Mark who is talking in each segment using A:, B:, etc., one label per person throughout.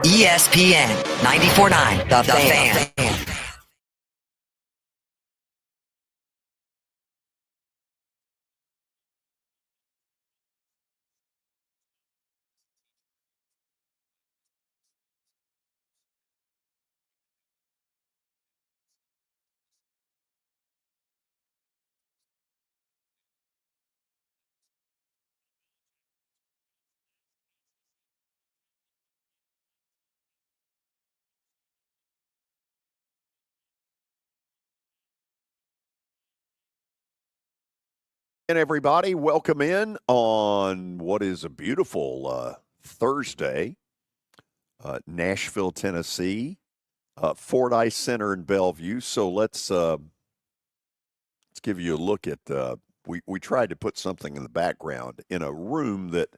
A: ESPN 94.9, The Fan.
B: And everybody, welcome in on what is a beautiful Thursday, Nashville, Tennessee, Fordyce Center in Bellevue. So let's give you a look at. We tried to put something in the background in a room that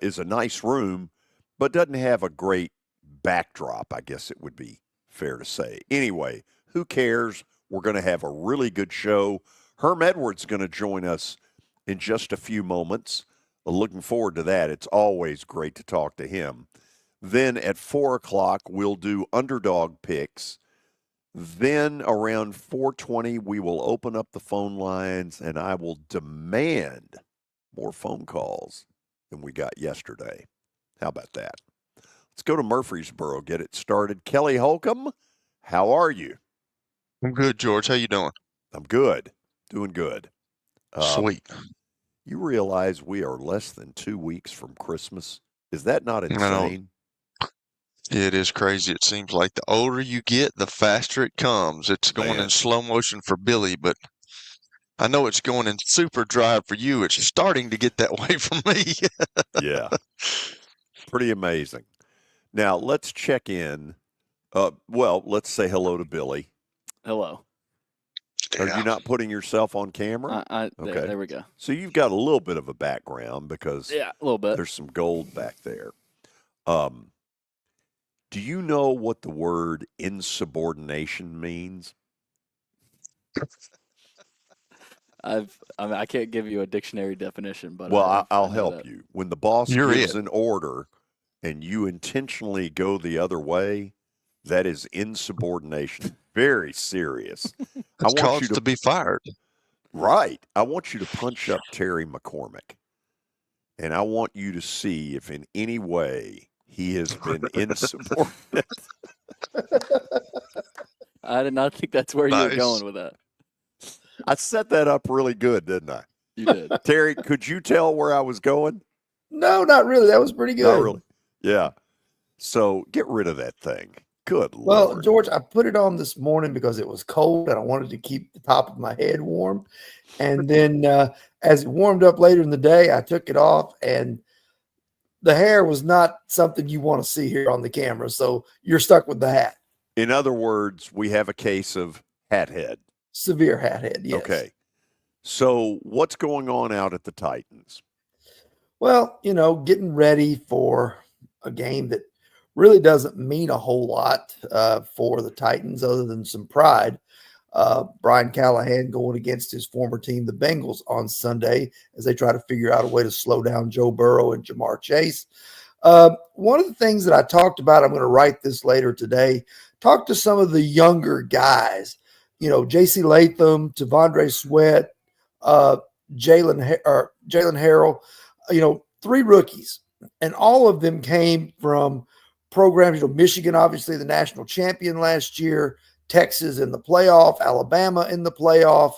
B: is a nice room, but doesn't have a great backdrop. I guess it would be fair to say. Anyway, who cares? We're going to have a really good show. Herm Edwards is going to join us in just a few moments. Looking forward to that. It's always great to talk to him. Then at 4 o'clock, we'll do Underdog picks. Then around 4:20, we will open up the phone lines, and I will demand more phone calls than we got yesterday. How about that? Let's go to Murfreesboro, get it started. Kelly Holcomb, how are you?
C: I'm good, George. How you doing?
B: I'm good. Doing good.
C: Sweet.
B: You realize we are less than 2 weeks from Christmas? Is that not insane?
C: It is crazy. It seems like the older you get, the faster it comes. It's going in slow motion for Billy, but I know it's going in super drive for you. It's starting to get that way for me.
B: Yeah. Pretty amazing. Now, let's check in. Let's say hello to Billy.
D: Hello.
B: Are you not putting yourself on camera?
D: Okay. There we go.
B: So you've got a little bit of a background because
D: a little bit.
B: There's some gold back there. Do you know what the word insubordination means?
D: I can't give you a dictionary definition, but
B: I'll help you. When the boss gives an order and you intentionally go the other way, that is insubordination. Very serious.
C: I want you to be fired.
B: Right. I want you to punch up Terry McCormick, and I want you to see if in any way he has been insubordinate.
D: I did not think that's where you were going with that.
B: I set that up really good, didn't I?
D: You did.
B: Terry, could you tell where I was going?
E: No, not really. That was pretty good.
B: Not really. Yeah. So get rid of that thing. Good Lord.
E: Well, George, I put it on this morning because it was cold and I wanted to keep the top of my head warm. And then as it warmed up later in the day, I took it off, and the hair was not something you want to see here on the camera. So you're stuck with the hat.
B: In other words, we have a case of hat head.
E: Severe hat head, yes.
B: Okay. So what's going on out at the Titans?
E: Well, getting ready for a game that really doesn't mean a whole lot for the Titans other than some pride. Brian Callahan going against his former team, the Bengals, on Sunday as they try to figure out a way to slow down Joe Burrow and Jamar Chase. One of the things that I talked about, I'm going to write this later today, talk to some of the younger guys, J.C. Latham, Tavondre Sweat, Jalen Harrell, 3 rookies, and all of them came from programs, Michigan, obviously the national champion last year, Texas in the playoff, Alabama in the playoff.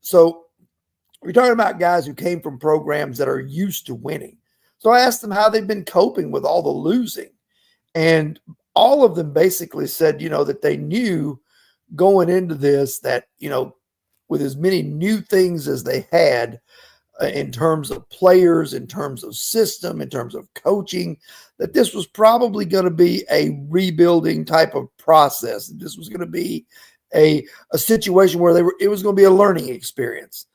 E: So we're talking about guys who came from programs that are used to winning. So I asked them how they've been coping with all the losing. And all of them basically said, that they knew going into this that, with as many new things as they had, in terms of players, in terms of system, in terms of coaching, that this was probably going to be a rebuilding type of process. This was going to be a situation where it was going to be a learning experience.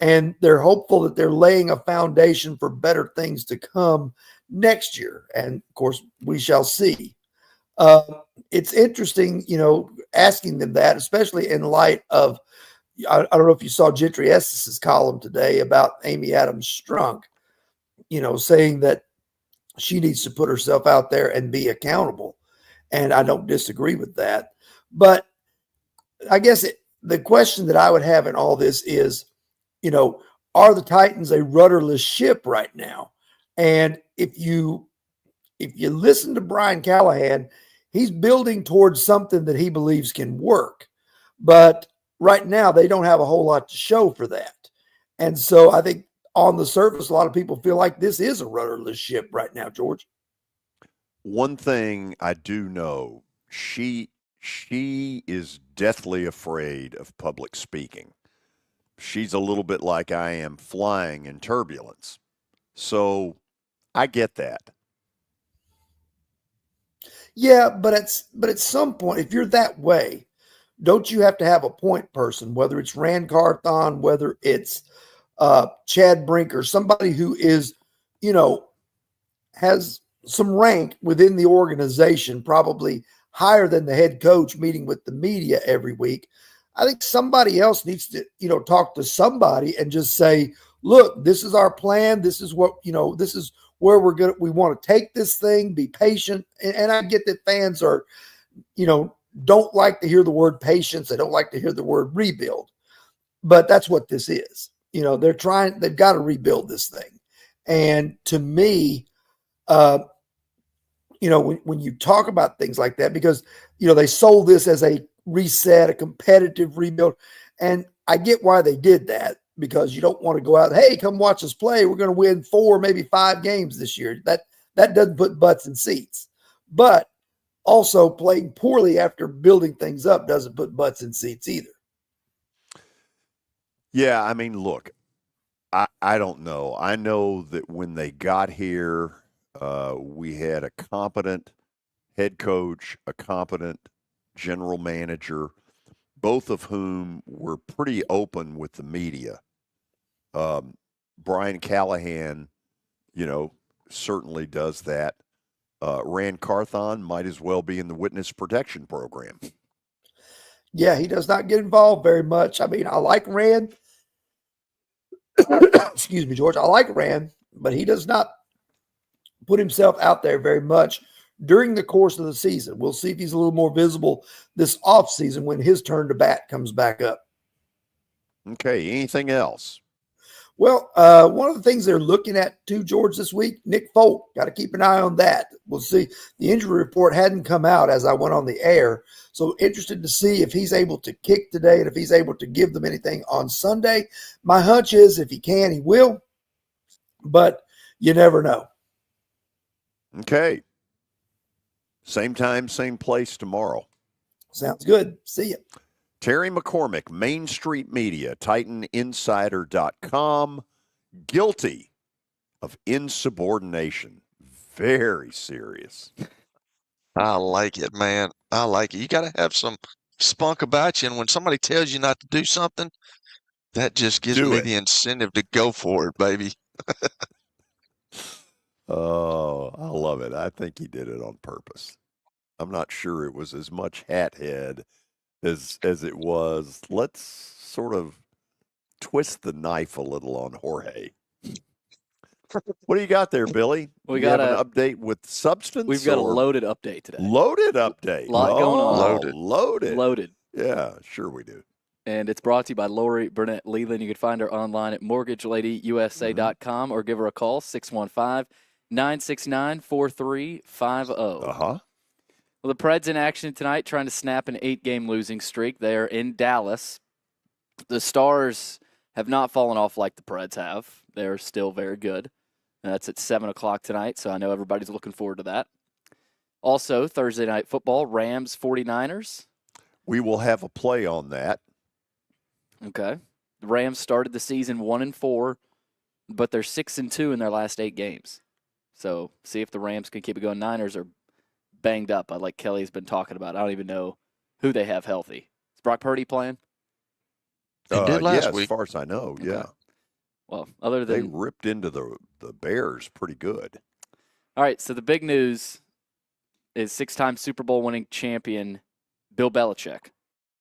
E: And they're hopeful that they're laying a foundation for better things to come next year. And of course, we shall see. It's interesting, asking them that, especially in light of, I don't know if you saw Gentry Essex's column today about Amy Adams Strunk, saying that she needs to put herself out there and be accountable. And I don't disagree with that. But I guess the question that I would have in all this is, are the Titans a rudderless ship right now? And if you listen to Brian Callahan, he's building towards something that he believes can work. But right now, they don't have a whole lot to show for that. And so I think on the surface, a lot of people feel like this is a rudderless ship right now, George.
B: One thing I do know, she is deathly afraid of public speaking. She's a little bit like I am flying in turbulence. So I get that.
E: Yeah, but at some point, if you're that way, don't you have to have a point person, whether it's Rand Carthon, whether it's Chad Brinker, somebody who is, has some rank within the organization, probably higher than the head coach, meeting with the media every week. I think somebody else needs to, talk to somebody and just say, look, this is our plan. This is what, this is where we want to take this thing, be patient. And I get that fans are, don't like to hear the word patience. They don't like to hear the word rebuild, but that's what this is. They've got to rebuild this thing. And to me, when you talk about things like that, because, they sold this as a reset, a competitive rebuild. And I get why they did that, because you don't want to go out, hey, come watch us play. We're going to win 4, maybe 5 games this year. That doesn't put butts in seats. But also playing poorly after building things up doesn't put butts in seats either.
B: Yeah, I mean, look, I don't know. I know that when they got here, we had a competent head coach, a competent general manager, both of whom were pretty open with the media. Brian Callahan, certainly does that. Rand Carthon might as well be in the witness protection program.
E: Yeah, he does not get involved very much. I mean, I like Rand. Excuse me, George. I like Rand, but he does not put himself out there very much during the course of the season. We'll see if he's a little more visible this offseason when his turn to bat comes back up.
B: Okay, anything else?
E: Well, one of the things they're looking at too, George, this week, Nick Folk. Got to keep an eye on that. We'll see. The injury report hadn't come out as I went on the air, so interested to see if he's able to kick today and if he's able to give them anything on Sunday. My hunch is if he can, he will, but you never know.
B: Okay. Same time, same place tomorrow.
E: Sounds good. See you.
B: Terry McCormick, Main Street Media, TitanInsider.com, guilty of insubordination. Very serious.
C: I like it, man. I like it. You got to have some spunk about you. And when somebody tells you not to do something, that just gives me the incentive to go for it, baby.
B: Oh, I love it. I think he did it on purpose. I'm not sure it was as much hat head as it was. Let's sort of twist the knife a little on Jorge. What do you got there, Billy?
D: We got
B: an update with substance.
D: We've got a loaded update today.
B: Loaded update.
D: A lot going on.
B: Loaded. Yeah, sure we do.
D: And it's brought to you by Lori Burnett Leland. You can find her online at mortgageladyusa.com or give her a call, 615-969-4350.
B: Uh-huh.
D: Well, the Preds in action tonight, trying to snap an 8-game losing streak. They are in Dallas. The Stars have not fallen off like the Preds have. They're still very good. And that's at 7 o'clock tonight, so I know everybody's looking forward to that. Also, Thursday Night Football, Rams 49ers.
B: We will have a play on that.
D: Okay. The Rams started the season 1-4, but they're 6-2 in their last 8 games. So see if the Rams can keep it going. Niners are banged up, like Kelly's been talking about. I don't even know who they have healthy. Is Brock Purdy playing?
C: They did last week.
B: As far as I know,
D: Okay.
B: yeah.
D: Well, other than
B: they ripped into the Bears pretty good.
D: All right, so the big news is 6-time Super Bowl winning champion Bill Belichick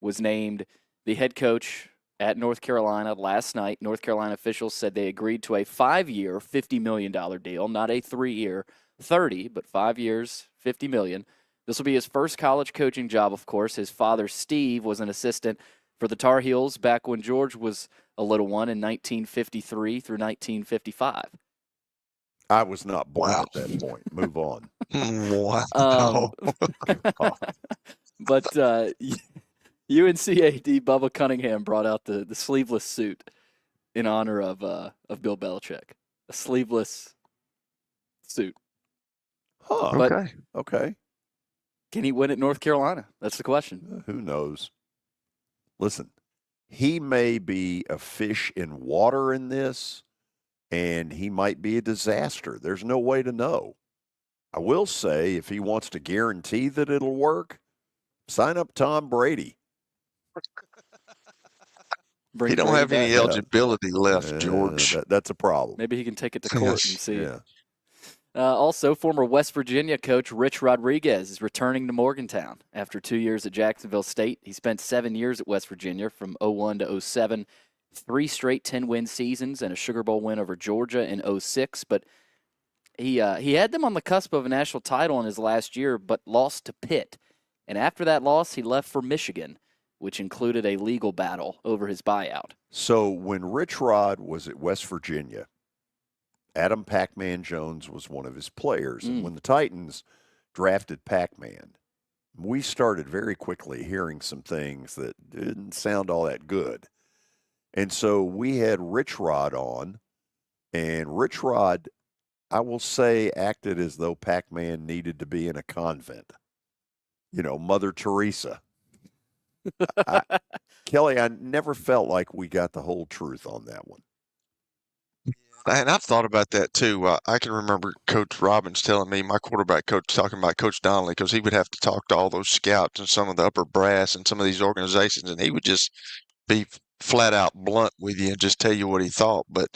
D: was named the head coach at North Carolina last night. North Carolina officials said they agreed to a 5-year, $50 million deal, not a 3-year, $30, but 5 years, $50 million. This will be his first college coaching job, of course. His father, Steve, was an assistant for the Tar Heels back when George was a little one in 1953 through 1955.
B: I was not born
C: Wow.
B: at that point. Move on.
C: Wow.
D: But UNC AD Bubba Cunningham brought out the sleeveless suit in honor of Bill Belichick. A sleeveless suit.
B: Huh.
D: But
B: Okay.
D: can he win at North Carolina? That's the question.
B: Who knows? Listen, he may be a fish in water in this, and he might be a disaster. There's no way to know. I will say, if he wants to guarantee that it'll work, sign up Tom Brady.
D: Bring
C: He don't
D: Brady
C: have any
D: back.
C: eligibility left, George.
B: That's a problem.
D: Maybe he can take it to court
C: Yes.
D: and see.
B: Yeah.
D: Also, former West Virginia coach Rich Rodriguez is returning to Morgantown after 2 years at Jacksonville State. He spent 7 years at West Virginia from 01 to 07, 3 straight 10-win seasons and a Sugar Bowl win over Georgia in 06. But he had them on the cusp of a national title in his last year, but lost to Pitt. And after that loss, he left for Michigan, which included a legal battle over his buyout.
B: So when Rich Rod was at West Virginia, Adam Pac-Man Jones was one of his players. And when the Titans drafted Pac-Man, we started very quickly hearing some things that didn't sound all that good. And so we had Rich Rod on, and Rich Rod, I will say, acted as though Pac-Man needed to be in a convent. You know, Mother Teresa. Kelly, I never felt like we got the whole truth on that one.
C: And I've thought about that too. I can remember Coach Robbins telling me, my quarterback coach, talking about Coach Donnelly, because he would have to talk to all those scouts and some of the upper brass and some of these organizations, and he would just be flat out blunt with you and just tell you what he thought. But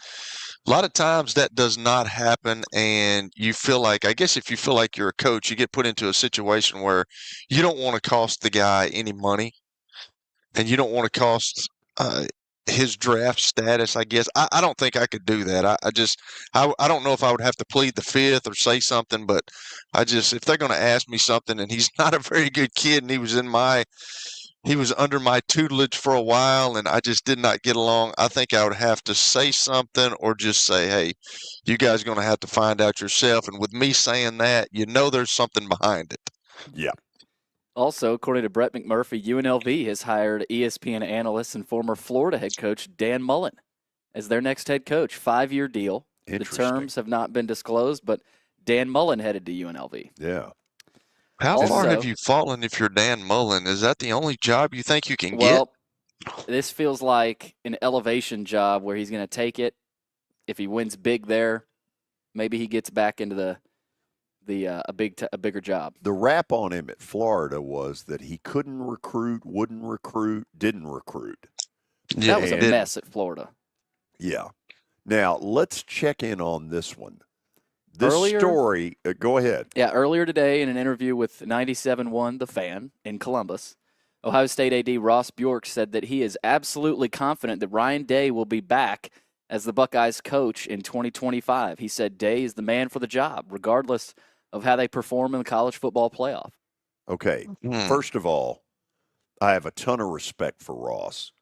C: a lot of times that does not happen, and you feel like, I guess if you feel like you're a coach, you get put into a situation where you don't want to cost the guy any money, and you don't want to cost his draft status, I guess. I don't think I could do that. I don't know if I would have to plead the fifth or say something, but if they're going to ask me something, and he's not a very good kid, and he was under my tutelage for a while, and I just did not get along, I think I would have to say something or just say, hey, you guys are going to have to find out yourself. And with me saying that, there's something behind it.
B: Yeah.
D: Also, according to Brett McMurphy, UNLV has hired ESPN analyst and former Florida head coach Dan Mullen as their next head coach. 5-year deal. The terms have not been disclosed, but Dan Mullen headed to UNLV.
B: Yeah.
C: How far have you fallen if you're Dan Mullen? Is that the only job you think you can get?
D: Well, this feels like an elevation job where he's going to take it. If he wins big there, maybe he gets back into a bigger job.
B: The rap on him at Florida was that he couldn't recruit, wouldn't recruit, didn't recruit.
C: Yeah,
D: that was a mess at Florida.
B: Yeah. Now, let's check in on this one. This story, go ahead.
D: Yeah, earlier today in an interview with 97.1 The Fan in Columbus, Ohio State AD Ross Bjork said that he is absolutely confident that Ryan Day will be back as the Buckeyes coach in 2025. He said Day is the man for the job, regardless of how they perform in the college football playoff.
B: Okay. First of all, I have a ton of respect for Ross.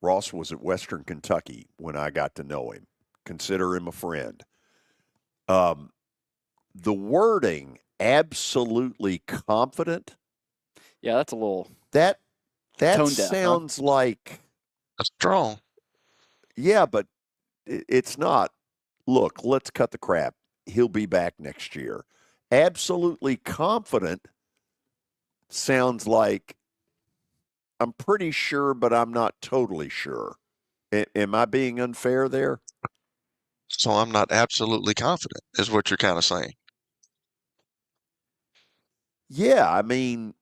B: Ross was at Western Kentucky when I got to know him. Consider him a friend. The wording, absolutely confident.
D: Yeah, that's a little
B: that
D: tone
B: sounds
D: deaf,
B: like
C: strong.
B: Yeah, but it's not. Look, let's cut the crap. He'll be back next year. Absolutely confident sounds like I'm pretty sure, but I'm not totally sure. Am I being unfair there?
C: So I'm not absolutely confident, is what you're kind of saying.
B: Yeah, I mean,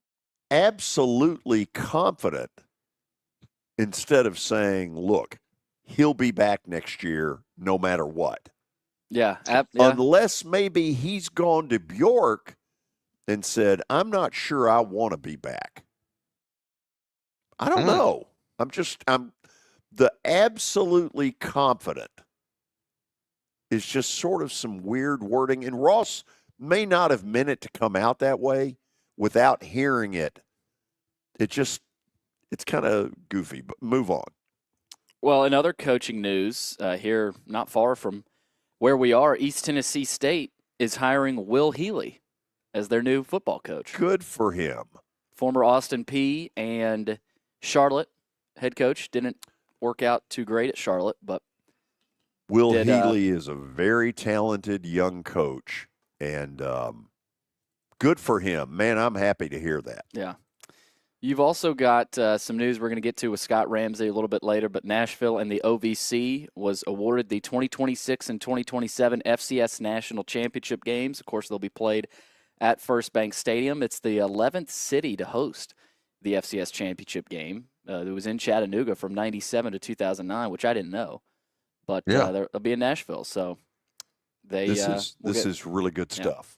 B: absolutely confident instead of saying, look, he'll be back next year no matter what.
D: Yeah.
B: Unless maybe he's gone to Bjork and said, I'm not sure I want to be back. I don't know. I'm the absolutely confident is just sort of some weird wording. And Ross may not have meant it to come out that way. Without hearing it, it's kind of goofy, but move on.
D: Well, in other coaching news, here not far from where we are, East Tennessee State is hiring Will Healy as their new football coach.
B: Good for him.
D: Former Austin Peay and Charlotte head coach. Didn't work out too great at Charlotte, but
B: Will Healy is a very talented young coach, and good for him. Man, I'm happy to hear that.
D: Yeah. You've also got some news we're going to get to with Scott Ramsey a little bit later, but Nashville and the OVC was awarded the 2026 and 2027 FCS National Championship games. Of course, they'll be played at First Bank Stadium. It's the 11th city to host the FCS Championship game. It was in Chattanooga from 97 to 2009, which I didn't know. But they'll be in Nashville, so
B: this is really good stuff.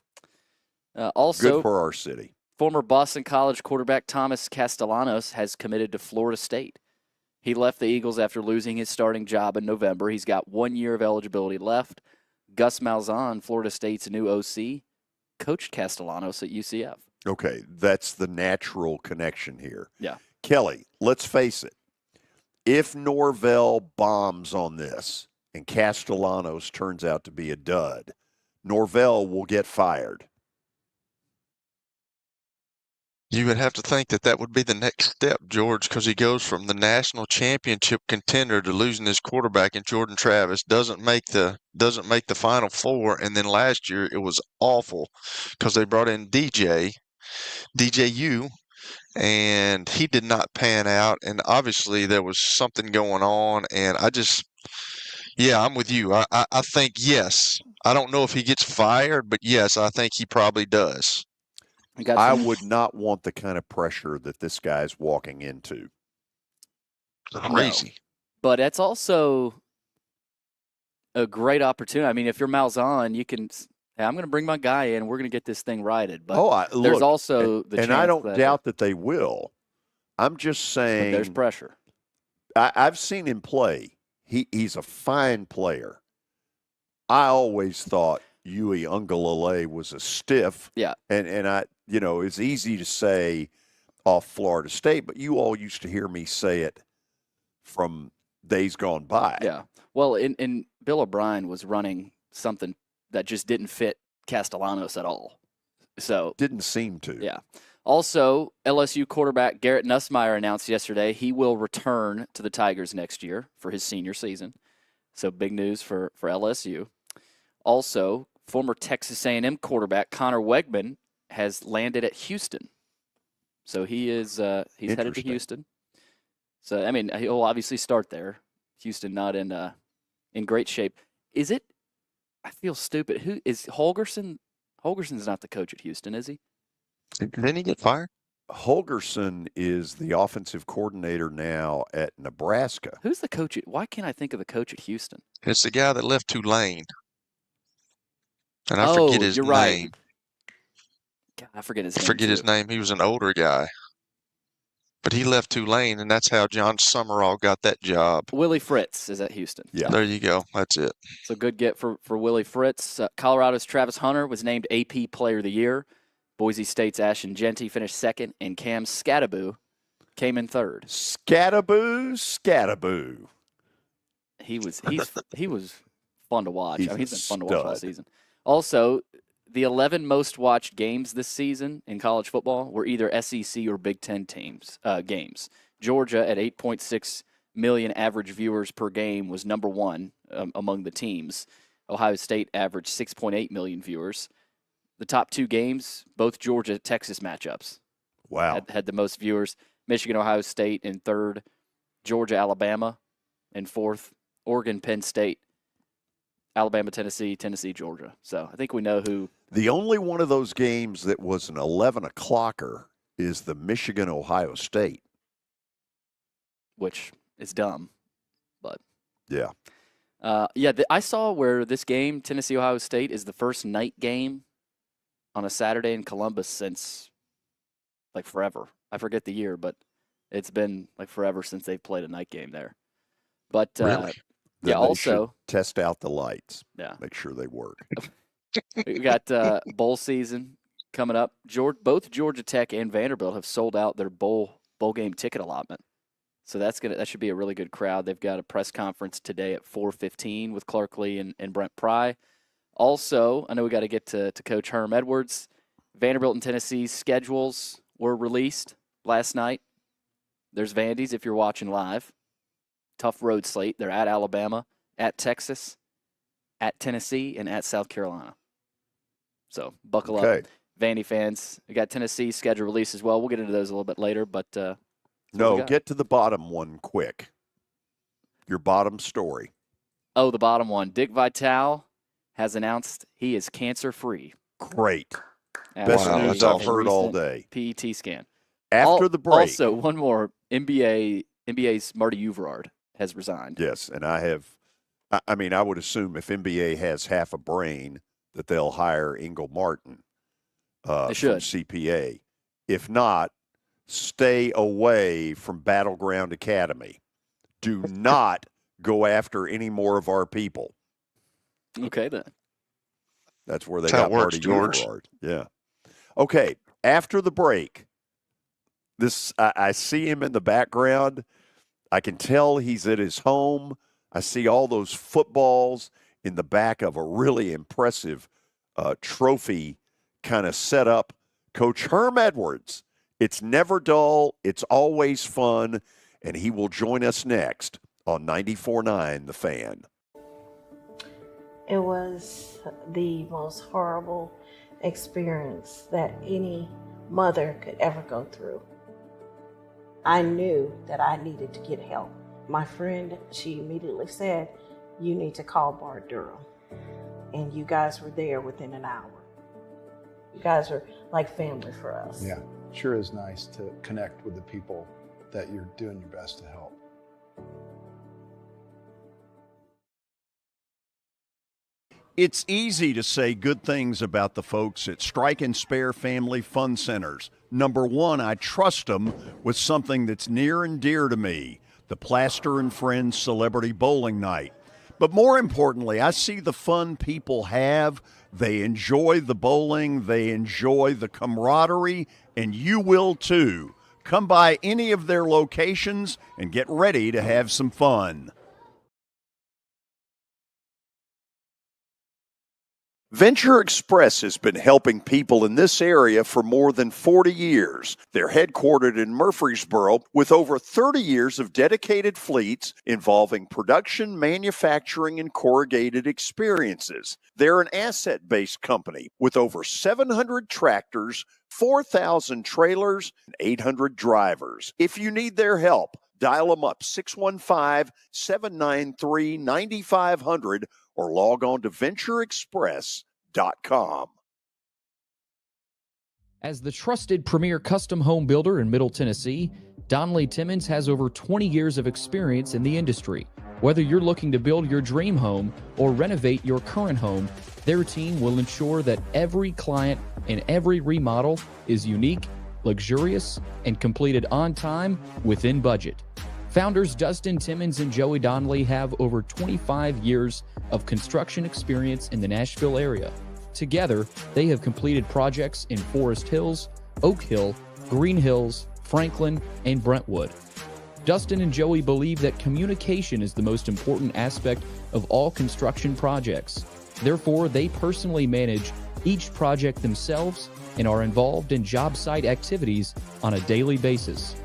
D: Also,
B: good for our city.
D: Former Boston College quarterback Thomas Castellanos has committed to Florida State. He left the Eagles after losing his starting job in November. He's got 1 year of eligibility left. Gus Malzahn, Florida State's new OC, coached Castellanos at UCF.
B: Okay, that's the natural connection here.
D: Yeah.
B: Kelly, let's face it. If Norvell bombs on this and Castellanos turns out to be a dud, Norvell will get fired.
C: You would have to think that would be the next step, George, because he goes from the national championship contender to losing his quarterback in Jordan Travis, doesn't make the Final Four, and then last year it was awful because they brought in DJU, and he did not pan out, and obviously there was something going on, and I'm with you. I think yes. I don't know if he gets fired, but yes, I think he probably does.
B: I would not want the kind of pressure that this guy's walking into.
C: Crazy.
D: No. But it's also a great opportunity. I mean, if you're Malzahn, you can hey, I'm going to bring my guy in. We're going to get this thing righted. But there's also the chance.
B: And I don't doubt that they will. I'm just saying.
D: There's pressure.
B: I've seen him play. He's a fine player. I always thought Yui Ungalale was a stiff.
D: Yeah.
B: And I, it's easy to say off Florida State, but you all used to hear me say it from days gone by.
D: Yeah. Well, in Bill O'Brien was running something that just didn't fit Castellanos at all. So
B: didn't seem to.
D: Yeah. Also, LSU quarterback Garrett Nussmeier announced yesterday he will return to the Tigers next year for his senior season. So big news for LSU. Also, former Texas A&M quarterback Connor Wegman has landed at Houston. So he is he's headed to Houston. So I mean, he'll obviously start there. Houston not in great shape. Is it? I feel stupid. Who is Holgerson? Holgerson's not the coach at Houston, is he?
C: Didn't he get fired?
B: Holgerson is the offensive coordinator now at Nebraska.
D: Who's the coach? Why can't I think of the coach at Houston?
C: It's the guy that left Tulane. And I forget his name.
D: Right. God, I forget his name.
C: His name. He was an older guy. But he left Tulane, and that's how John Summerall got that job.
D: Willie Fritz is at Houston.
B: Yeah.
C: There you go. That's it.
D: So good get for Willie Fritz. Colorado's Travis Hunter was named AP Player of the Year. Boise State's Ashton Genty finished second, and Cam Skataboo came in third.
B: Skataboo.
D: He was fun to watch. He's been fun to watch all season. Also, the 11 most watched games this season in college football were either SEC or Big Ten games. Georgia at 8.6 million average viewers per game was number one among the teams. Ohio State averaged 6.8 million viewers. The top two games, both Georgia-Texas matchups.
B: Wow.
D: Had the most viewers. Michigan, Ohio State in third. Georgia, Alabama in fourth. Oregon, Penn State. Alabama, Tennessee, Georgia. So I think we know who.
B: The only one of those games that was an 11 o'clocker is the Michigan, Ohio State.
D: Which is dumb, but.
B: Yeah.
D: I saw where this game, Tennessee, Ohio State, is the first night game on a Saturday in Columbus since, like, forever. I forget the year, but it's been, like, forever since they've played a night game there. But,
B: really?
D: yeah, also
B: test out the lights.
D: Yeah.
B: Make sure they work.
D: We got bowl season coming up. Both Georgia Tech and Vanderbilt have sold out their bowl game ticket allotment. So that should be a really good crowd. They've got a press conference today at 4:15 with Clark Lee and Brent Pry. Also, I know we got to get to Coach Herm Edwards. Vanderbilt and Tennessee's schedules were released last night. There's Vandy's if you're watching live. Tough road slate. They're at Alabama, at Texas, at Tennessee, and at South Carolina. So buckle up, Vandy fans. We got Tennessee's schedule release as well. We'll get into those a little bit later, but
B: no, get to the bottom one quick. Your bottom story.
D: Oh, the bottom one. Dick Vitale has announced he is cancer-free.
B: Great. Best news I've heard all day.
D: PET scan.
B: After the break.
D: Also, one more. NBA's Marty Uverard has resigned.
B: Yes, and I would assume if NBA has half a brain that they'll hire Ingle Martin from CPA. If not, stay away from Battleground Academy. Do not go after any more of our people.
D: Okay, then.
B: That's where they got Marty Uverard. Yeah. Okay, after the break, I see him in the background. I can tell he's at his home. I see all those footballs in the back of a really impressive trophy kind of setup. Coach Herm Edwards. It's never dull. It's always fun. And he will join us next on 94.9 The Fan.
F: It was the most horrible experience that any mother could ever go through. I knew that I needed to get help. My friend, she immediately said, "You need to call Bart Durham." And you guys were there within an hour. You guys are like family for us.
G: Yeah, sure is nice to connect with the people that you're doing your best to help.
B: It's easy to say good things about the folks at Strike and Spare Family Fun Centers. Number one, I trust them with something that's near and dear to me, the Plaster and Friends Celebrity Bowling Night. But more importantly, I see the fun people have. They enjoy the bowling, they enjoy the camaraderie, and you will too. Come by any of their locations and get ready to have some fun. Venture Express has been helping people in this area for more than 40 years. They're headquartered in Murfreesboro with over 30 years of dedicated fleets involving production, manufacturing, and corrugated experiences. They're an asset-based company with over 700 tractors, 4,000 trailers, and 800 drivers. If you need their help, dial them up 615-793-9500 or log on to ventureexpress.com.
H: As the trusted premier custom home builder in Middle Tennessee, Donnelly Timmons has over 20 years of experience in the industry. Whether you're looking to build your dream home or renovate your current home, their team will ensure that every client and every remodel is unique, luxurious, and completed on time within budget. Founders Dustin Timmons and Joey Donnelly have over 25 years of construction experience in the Nashville area. Together, they have completed projects in Forest Hills, Oak Hill, Green Hills, Franklin, and Brentwood. Dustin and Joey believe that communication is the most important aspect of all construction projects. Therefore, they personally manage each project themselves and are involved in job site activities on a daily basis.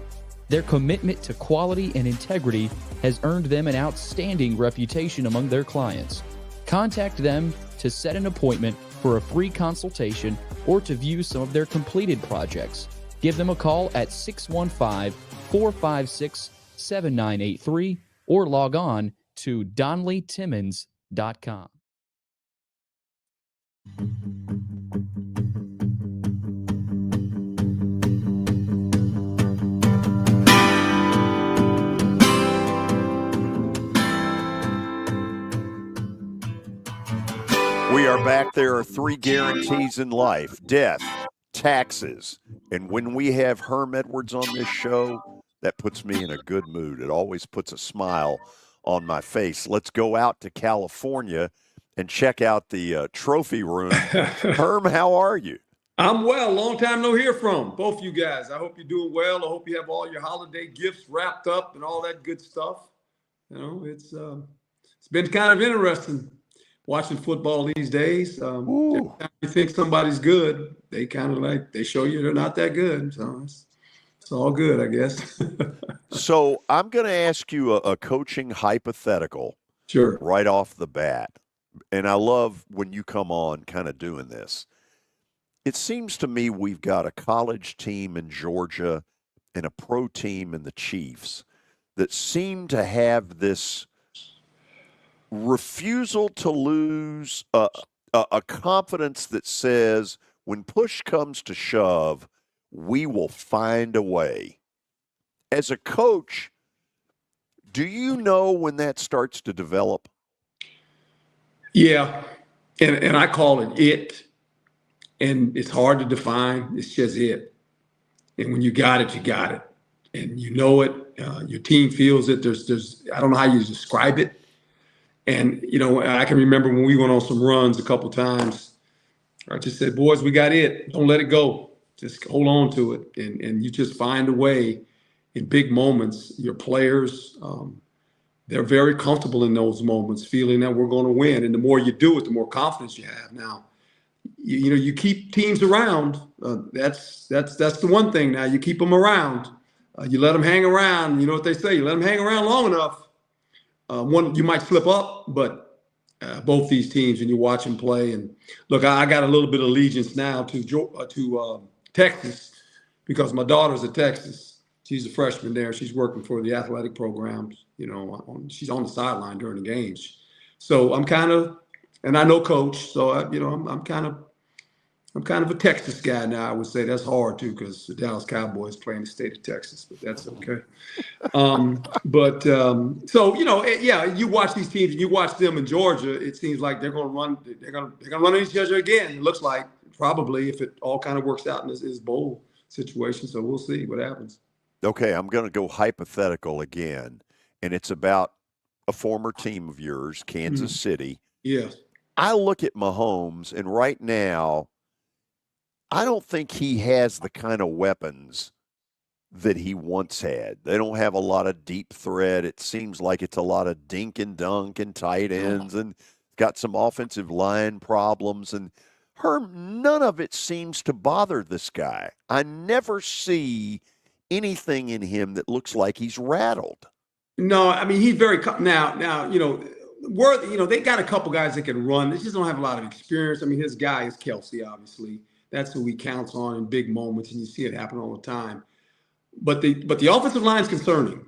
H: Their commitment to quality and integrity has earned them an outstanding reputation among their clients. Contact them to set an appointment for a free consultation or to view some of their completed projects. Give them a call at 615-456-7983 or log on to DonnellyTimmons.com.
B: We are back. There are 3 guarantees in life: death, taxes, and when we have Herm Edwards on this show, that puts me in a good mood. It always puts a smile on my face. Let's go out to California and check out the trophy room. Herm, how are you?
I: I'm well. Long time no hear from both you guys. I hope you're doing well. I hope you have all your holiday gifts wrapped up and all that good stuff. You know, it's been kind of interesting watching football these days. Every time you think somebody's good, they kind of they show you they're not that good. So it's all good, I guess.
B: So I'm going to ask you a coaching hypothetical.
I: Sure.
B: Right off the bat. And I love when you come on kind of doing this. It seems to me we've got a college team in Georgia and a pro team in the Chiefs that seem to have this refusal to lose, a confidence that says when push comes to shove, we will find a way. As a coach, do you know when that starts to develop?
I: Yeah, and I call it. And it's hard to define. It's just it. And when you got it, you got it. And you know it. Your team feels it. There's I don't know how you describe it. And, you know, I can remember when we went on some runs a couple times, I just said, boys, we got it. Don't let it go. Just hold on to it. And you just find a way in big moments. Your players, they're very comfortable in those moments, feeling that we're going to win. And the more you do it, the more confidence you have. Now, you know, you keep teams around. That's the one thing. Now you keep them around. You let them hang around. You know what they say? You let them hang around long enough. One, you might slip up, but both these teams, and you watch them play. And look, I got a little bit of allegiance now to Texas because my daughter's at Texas. She's a freshman there. She's working for the athletic programs. You know, she's on the sideline during the games. So I'm kind of. And I know Coach, so I'm kind of a Texas guy now. I would say that's hard too because the Dallas Cowboys play in the state of Texas, but that's okay. So you watch these teams and you watch them in Georgia. It seems like they're going to run. They're going to run into each other again. It looks like probably if it all kind of works out in this bowl situation. So we'll see what happens.
B: Okay, I'm going to go hypothetical again, and it's about a former team of yours, Kansas City.
I: Yes.
B: I look at Mahomes, and right now, I don't think he has the kind of weapons that he once had. They don't have a lot of deep threat. It seems like it's a lot of dink and dunk and tight ends and got some offensive line problems. And Herm, none of it seems to bother this guy. I never see anything in him that looks like he's rattled.
I: No, I mean, he's very now, they got a couple guys that can run. They just don't have a lot of experience. I mean, his guy is Kelsey, obviously. That's who he counts on in big moments, and you see it happen all the time. But the offensive line is concerning.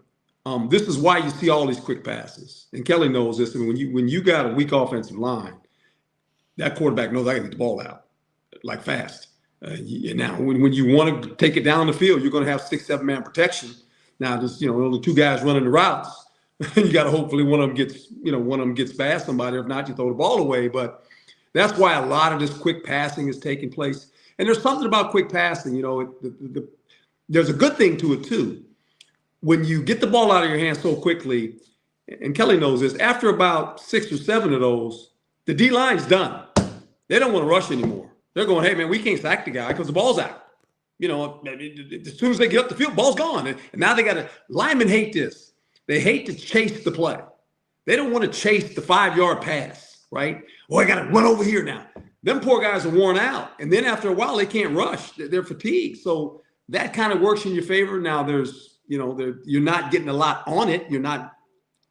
I: This is why you see all these quick passes. And Kelly knows this. And when you got a weak offensive line, that quarterback knows I can get the ball out like fast. Now, when you want to take it down the field, you're going to have 6-7 man protection. Now, just only two guys running the routes. You got to hopefully one of them gets past somebody. If not, you throw the ball away. But that's why a lot of this quick passing is taking place. And there's something about quick passing. There's a good thing to it too. When you get the ball out of your hands so quickly, and Kelly knows this, after about 6 or 7 of those, the D line's done. They don't want to rush anymore. They're going, hey man, we can't sack the guy because the ball's out. As soon as they get up the field, ball's gone. And now linemen hate this. They hate to chase the play. They don't want to chase the 5-yard pass, right? Oh, I got to run over here now. Them poor guys are worn out. And then after a while, they can't rush. They're fatigued. So that kind of works in your favor. Now you're not getting a lot on it. You're not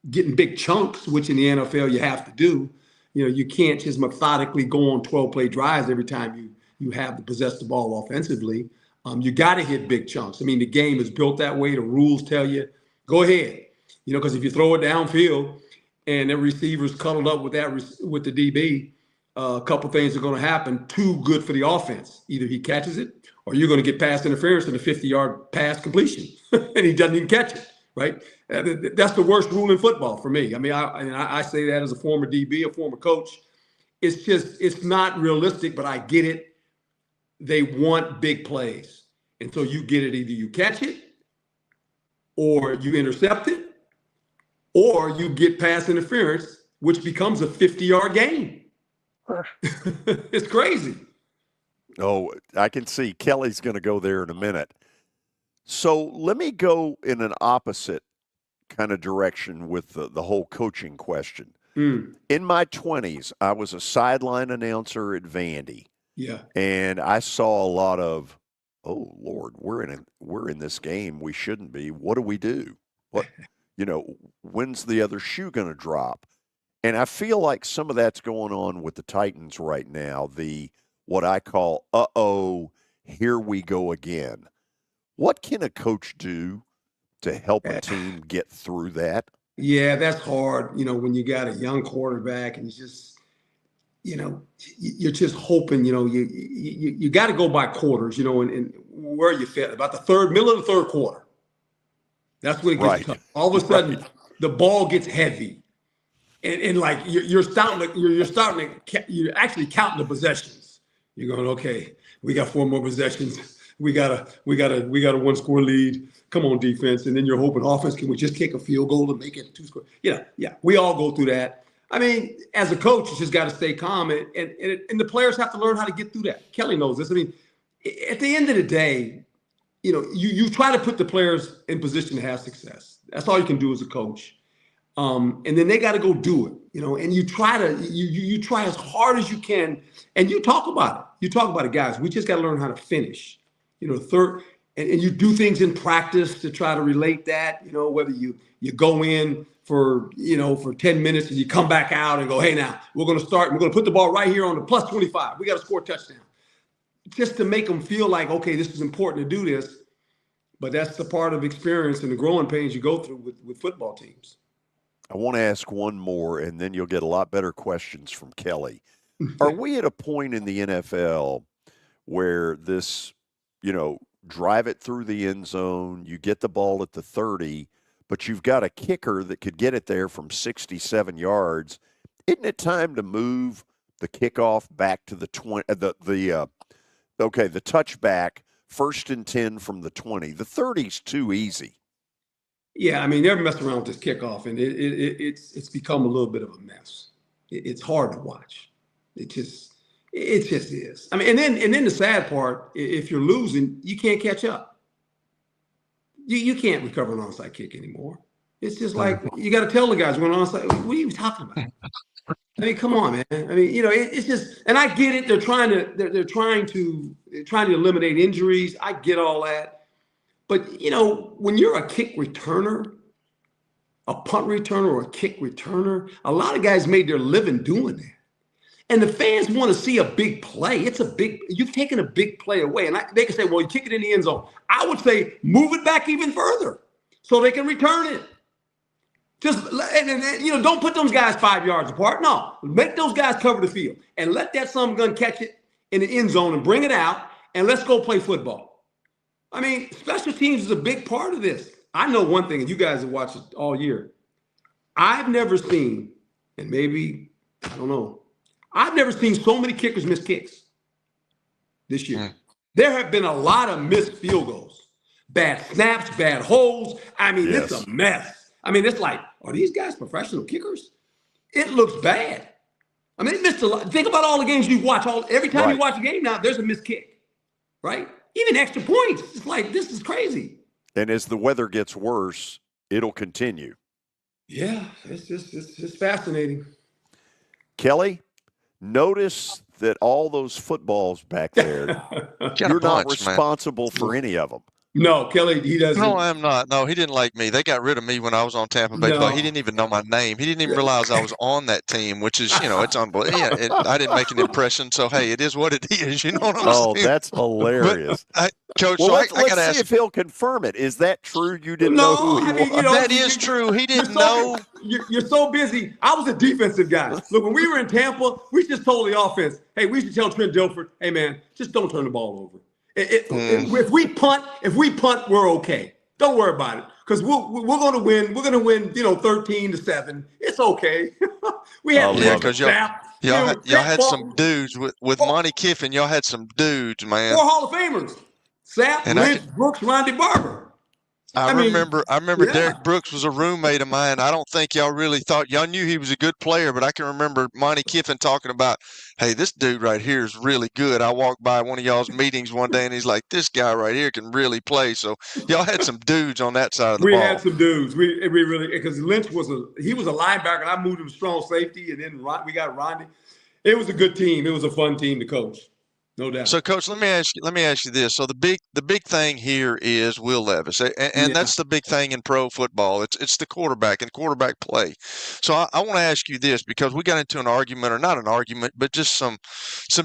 I: getting big chunks, which in the NFL you have to do. You can't just methodically go on 12-play drives every time you have to possess the ball offensively. You got to hit big chunks. I mean, the game is built that way. The rules tell you, go ahead. Because if you throw it downfield and the receiver's cuddled up with the DB, a couple things are going to happen. Too good for the offense. Either he catches it or you're going to get pass interference in a 50-yard pass completion, and he doesn't even catch it, right? That's the worst rule in football for me. I mean, I say that as a former DB, a former coach. It's not realistic, but I get it. They want big plays. And so you get it, either you catch it or you intercept it, or you get pass interference, which becomes a 50-yard game. It's crazy.
B: Oh, I can see Kelly's going to go there in a minute. So let me go in an opposite kind of direction with the whole coaching question. In my 20s, I was a sideline announcer at Vandy.
I: Yeah.
B: And I saw a lot of, oh Lord, we're in this game. We shouldn't be. What do we do? What, when's the other shoe going to drop? And I feel like some of that's going on with the Titans right now. What I call, here we go again. What can a coach do to help a team get through that?
I: Yeah, that's hard. When you got a young quarterback and you're just hoping, you got to go by quarters, and where you fit about middle of the third quarter. That's when it gets tough. All of a sudden, the ball gets heavy, and like you're actually counting the possessions. You're going, okay, we got 4 more possessions. We got a 1-score lead. Come on, defense. And then you're hoping offense, can we just kick a field goal to make it 2-score? Yeah. We all go through that. I mean, as a coach, you just got to stay calm, and the players have to learn how to get through that. Kelly knows this. I mean, at the end of the day, you try to put the players in position to have success. That's all you can do as a coach. And then they got to go do it, and you try as hard as you can, and you talk about it. You talk about it, guys. We just got to learn how to finish, third, and you do things in practice to try to relate that, whether you go in for 10 minutes and you come back out and go, hey, now we're going to put the ball right here on the plus 25. We got to score a touchdown. Just to make them feel like, okay, this is important to do this. But that's the part of experience and the growing pains you go through with football teams.
B: I want to ask one more, and then you'll get a lot better questions from Kelly. Are we at a point in the NFL where this, drive it through the end zone, you get the ball at the 30, but you've got a kicker that could get it there from 67 yards? Isn't it time to move the kickoff back to the 20, the touchback, 1st and 10 from the 20? The 30's too easy.
I: Yeah, I mean, they're messing around with this kickoff, and it's become a little bit of a mess. It's hard to watch. It just is. I mean, and then the sad part, if you're losing, you can't catch up. You can't recover an onside kick anymore. It's just like you got to tell the guys when onside. What are you talking about? I mean, come on, man. I mean, it's just, and I get it. They're trying to eliminate injuries. I get all that. But, when you're a kick returner, a punt returner or a kick returner, a lot of guys made their living doing that. And the fans want to see a big play. You've taken a big play away. And they can say, well, you kick it in the end zone. I would say move it back even further so they can return it. Don't put those guys 5 yards apart. No, make those guys cover the field and let that son of a gun catch it in the end zone and bring it out, and let's go play football. I mean, special teams is a big part of this. I know one thing, and you guys have watched it all year. I've never seen, and maybe, I don't know, I've never seen so many kickers miss kicks this year. There have been a lot of missed field goals, bad snaps, bad holes. I mean, It's a mess. I mean, it's like, are these guys professional kickers? It looks bad. I mean, they missed a lot. Think about all the games you watch. Every time you watch a game now, there's a missed kick, right? Even extra points. It's like, this is crazy.
B: And as the weather gets worse, it'll continue.
I: Yeah, it's fascinating.
B: Kelly, notice that all those footballs back there, you're not responsible for any of them.
I: No, Kelly, he doesn't.
C: No, I'm not. No, he didn't like me. They got rid of me when I was on Tampa Bay. No. He didn't even know my name. He didn't even realize I was on that team, which is, it's unbelievable. Yeah, I didn't make an impression. So, hey, it is what it is. You know what I'm saying?
B: Oh, that's hilarious.
C: Coach,
B: well,
C: let's
B: see if he'll confirm it. Is that true? You didn't know who he was?
C: That is true. He didn't know.
I: You're so busy. I was a defensive guy. Look, when we were in Tampa, we just told the offense, hey, we should tell Trent Dilfer, hey, man, just don't turn the ball over. If we punt, we're okay. Don't worry about it, because we're going to win. We're going to win, 13-7. It's okay. We had
C: because y'all had some dudes with Monty Kiffin. Y'all had some dudes, man.
I: 4 Hall of Famers: Sapp, Lynch, Brooks, Rondy Barber.
C: I
I: mean,
C: remember
I: yeah.
C: Derek Brooks was a roommate of mine. I don't think y'all really thought y'all knew he was a good player, but I can remember Monty Kiffin talking about, hey, this dude right here is really good. I walked by one of y'all's meetings one day and he's like, this guy right here can really play. So y'all had some dudes on that side of the
I: We
C: ball.
I: had some dudes. We really, because Lynch was a linebacker. And I moved him to strong safety, and then we got Rodney. It was a good team. It was a fun team to coach, no doubt.
C: So, Coach, let me ask you this. So the big thing here is Will Levis, and that's the big thing in pro football. It's the quarterback and quarterback play. So I want to ask you this, because we got into an argument, or not an argument, but just some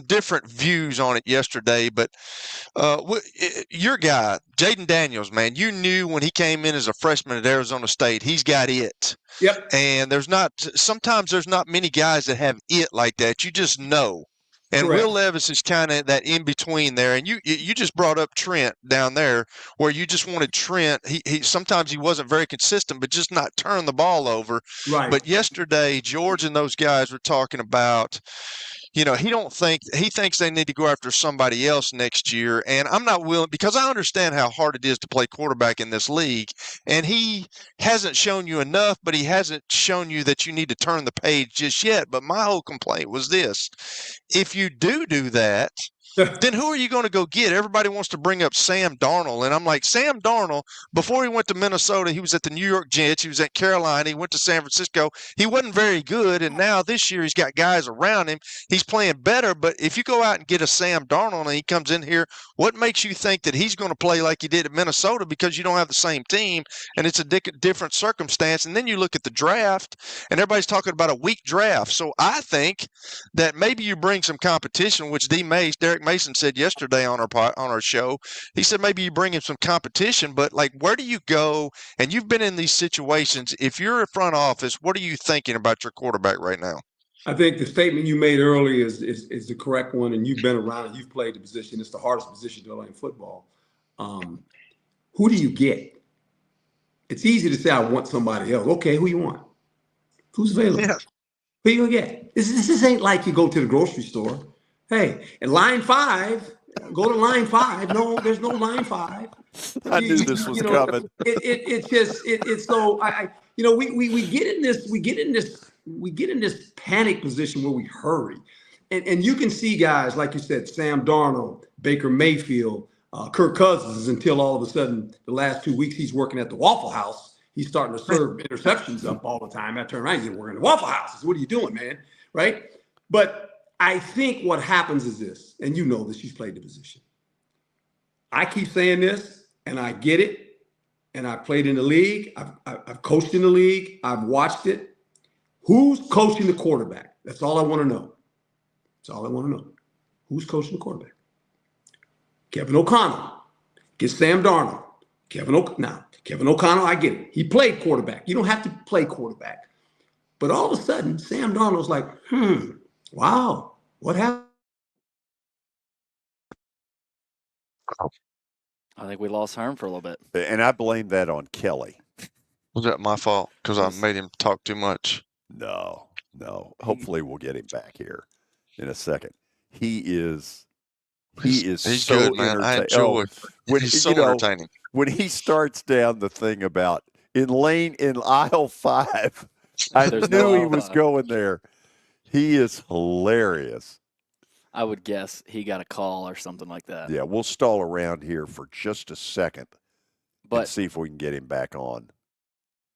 C: different views on it yesterday. But your guy, Jaden Daniels, man, you knew when he came in as a freshman at Arizona State, he's got it.
I: Yep.
C: And sometimes there's not many guys that have it like that. You just know. And
I: Correct.
C: Will Levis is kind of that in between there. And you just brought up Trent down there, where you just wanted Trent. He sometimes he wasn't very consistent, but just not turn the ball over.
I: Right.
C: But yesterday, George and those guys were talking about, he thinks they need to go after somebody else next year. And I'm not willing, because I understand how hard it is to play quarterback in this league. And he hasn't shown you enough, but he hasn't shown you that you need to turn the page just yet. But my whole complaint was this: if you do that, then who are you going to go get? Everybody wants to bring up Sam Darnold. And I'm like, Sam Darnold, before he went to Minnesota, he was at the New York Jets. He was at Carolina. He went to San Francisco. He wasn't very good. And now this year he's got guys around him. He's playing better. But if you go out and get a Sam Darnold and he comes in here, what makes you think that he's going to play like he did at Minnesota? Because you don't have the same team, and it's a different circumstance. And then you look at the draft, and everybody's talking about a weak draft. So I think that maybe you bring some competition, which Derek Mason said yesterday on our show. He said maybe you bring him some competition, but like, where do you go? And you've been in these situations. If you're a front office, what are you thinking about your quarterback right now?
I: I think the statement you made earlier is the correct one, and you've been around and you've played the position. It's the hardest position to play in football. Who do you get? It's easy to say, I want somebody else. Okay, who you want? Who's available?
C: Yeah.
I: Who you gonna get? This ain't like you go to the grocery store. Hey, in line 5, go to line 5. No, there's no line 5.
B: I knew this was coming.
I: It's so we get in this panic position where we hurry, and you can see guys like you said, Sam Darnold, Baker Mayfield, Kirk Cousins, until all of a sudden the last 2 weeks he's working at the Waffle House. He's starting to serve interceptions up all the time. I turn around, he's working at the Waffle House. What are you doing, man? Right? But I think what happens is this, and you know this, you've played the position. I keep saying this, and I get it, and I played in the league. I've coached in the league. I've watched it. Who's coaching the quarterback? That's all I want to know. That's all I want to know. Who's coaching the quarterback? Kevin O'Connell. Get Sam Darnold. Kevin O'Connell, I get it. He played quarterback. You don't have to play quarterback. But all of a sudden, Sam Darnold's like, wow, what happened?
D: I think we lost Herm for a little bit.
B: And I blame that on Kelly.
C: Was that my fault? Because I made him talk too much.
B: No. Hopefully we'll get him back here in a second. He's so
C: good, man. I enjoy it. He's so entertaining.
B: When he starts down the thing about in aisle 5, I knew he was going there. He is hilarious.
D: I would guess he got a call or something like that.
B: Yeah, we'll stall around here for just a second and see if we can get him back on.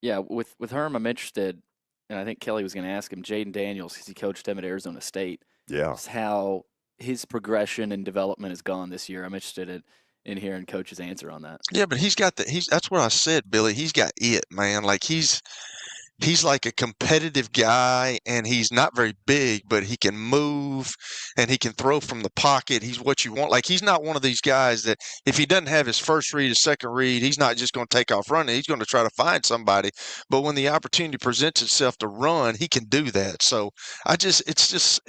D: Yeah, with Herm, I'm interested, and I think Kelly was going to ask him, Jaden Daniels, because he coached him at Arizona State.
B: Yeah.
D: Just how his progression and development has gone this year. I'm interested in hearing Coach's answer on that.
C: Yeah, but that's what I said, Billy. He's got it, man. Like he's like a competitive guy, and he's not very big, but he can move and he can throw from the pocket. He's what you want. Like, he's not one of these guys that if he doesn't have his first read, his second read, he's not just going to take off running. He's going to try to find somebody. But when the opportunity presents itself to run, he can do that. So it's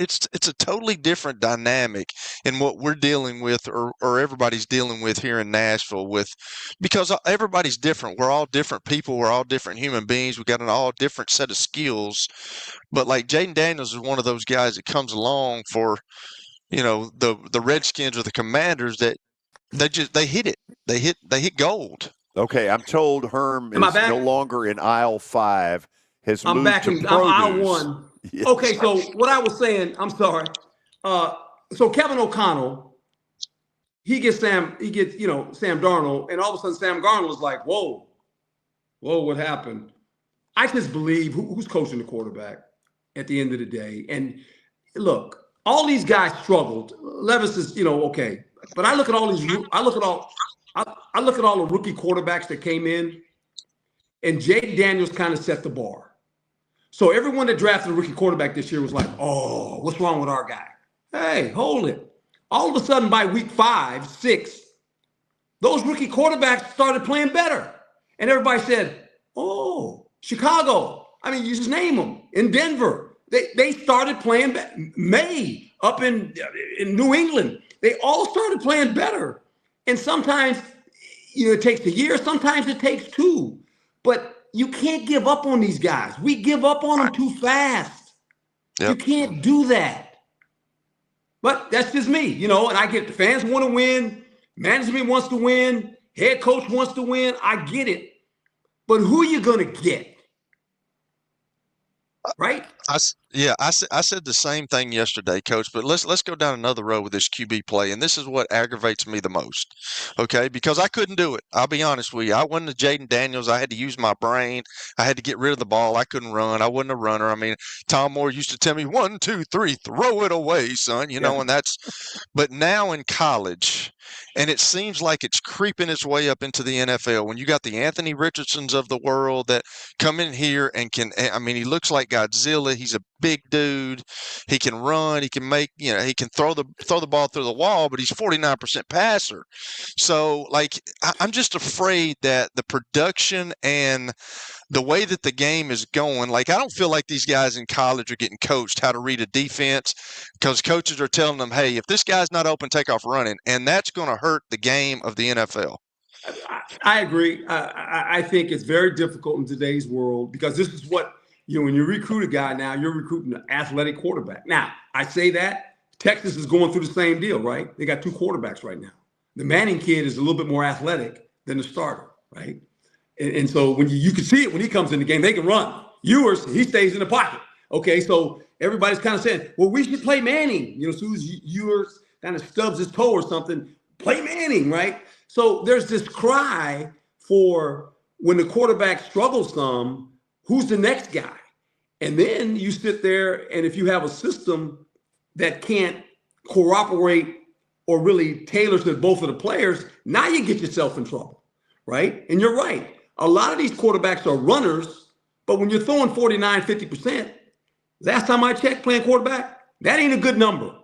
C: a totally different dynamic in what we're dealing with or everybody's dealing with here in Nashville because everybody's different. We're all different people. We're all different human beings. We got an all different set of skills, but like Jaden Daniels is one of those guys that comes along for, the Redskins or the Commanders that they hit it. They hit gold.
B: Okay, I'm told Herm
I: Am I
B: is
I: back?
B: no longer in aisle 5.
I: I'm
B: moved
I: back
B: to
I: in aisle
B: produce.
I: 1.
B: Yes.
I: Okay, so what I was saying, I'm sorry. So Kevin O'Connell, he gets Sam Darnold, and all of a sudden Sam Darnold is like, whoa, what happened? I just believe who's coaching the quarterback at the end of the day. And look, all these guys struggled. Levis is, okay. But I look at all the rookie quarterbacks that came in, and Jaden Daniels kind of set the bar. So everyone that drafted a rookie quarterback this year was like, oh, what's wrong with our guy? Hey, hold it. All of a sudden by week 5, 6, those rookie quarterbacks started playing better. And everybody said, oh, Chicago. I mean, you just name them. In Denver, they started playing better. May up in New England, they all started playing better. And sometimes, it takes a year. Sometimes it takes 2. But you can't give up on these guys. We give up on them too fast. Yep. You can't do that. But that's just me, and I get the fans want to win. Management wants to win. Head coach wants to win. I get it. But who are you going to get? Right?
C: I said the same thing yesterday, Coach, but let's go down another road with this QB play, and this is what aggravates me the most, okay? Because I couldn't do it. I'll be honest with you. I wasn't a Jaden Daniels. I had to use my brain. I had to get rid of the ball. I couldn't run. I wasn't a runner. I mean, Tom Moore used to tell me, 1, 2, 3, throw it away, son, and that's – but now in college – and it seems like it's creeping its way up into the NFL when you got the Anthony Richardsons of the world that come in here and he looks like Godzilla. He's a big dude. He can run. He can make, he can throw the ball through the wall, but he's 49% passer. So, I'm just afraid that the production and the way that the game is going, I don't feel like these guys in college are getting coached how to read a defense because coaches are telling them, hey, if this guy's not open, take off running. And that's going to hurt the game of the NFL.
I: I agree. I think it's very difficult in today's world because this is what, when you recruit a guy now, you're recruiting an athletic quarterback. Now, I say that Texas is going through the same deal, right? They got 2 quarterbacks right now. The Manning kid is a little bit more athletic than the starter, right? And so when you can see it when he comes in the game, they can run. Ewers, he stays in the pocket. Okay, so everybody's kind of saying, well, we should play Manning. As soon as Ewers kind of stubs his toe or something, play Manning, right? So there's this cry for when the quarterback struggles some, who's the next guy? And then you sit there, and if you have a system that can't cooperate or really tailor to both of the players, now you get yourself in trouble, right? And you're right. A lot of these quarterbacks are runners, but when you're throwing 49, 50%, last time I checked playing quarterback, that ain't a good number.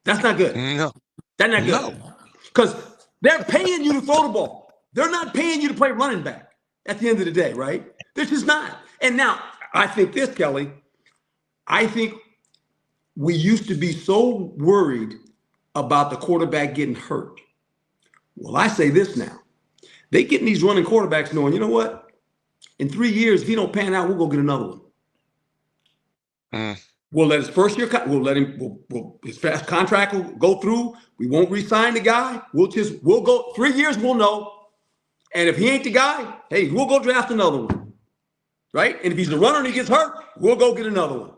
I: That's not good.
C: No.
I: That's not good. Because they're paying you to throw the ball. They're not paying you to play running back at the end of the day, right? This is not. And now, I think this, Kelly, I think we used to be so worried about the quarterback getting hurt. Well, I say this now. They getting these running quarterbacks knowing, you know what? In 3 years, if he don't pan out, we'll go get another one. We'll let his first year, his fast contract will go through. We won't re-sign the guy. We'll go 3 years, we'll know. And if he ain't the guy, hey, we'll go draft another one. Right? And if he's the runner and he gets hurt, we'll go get another one.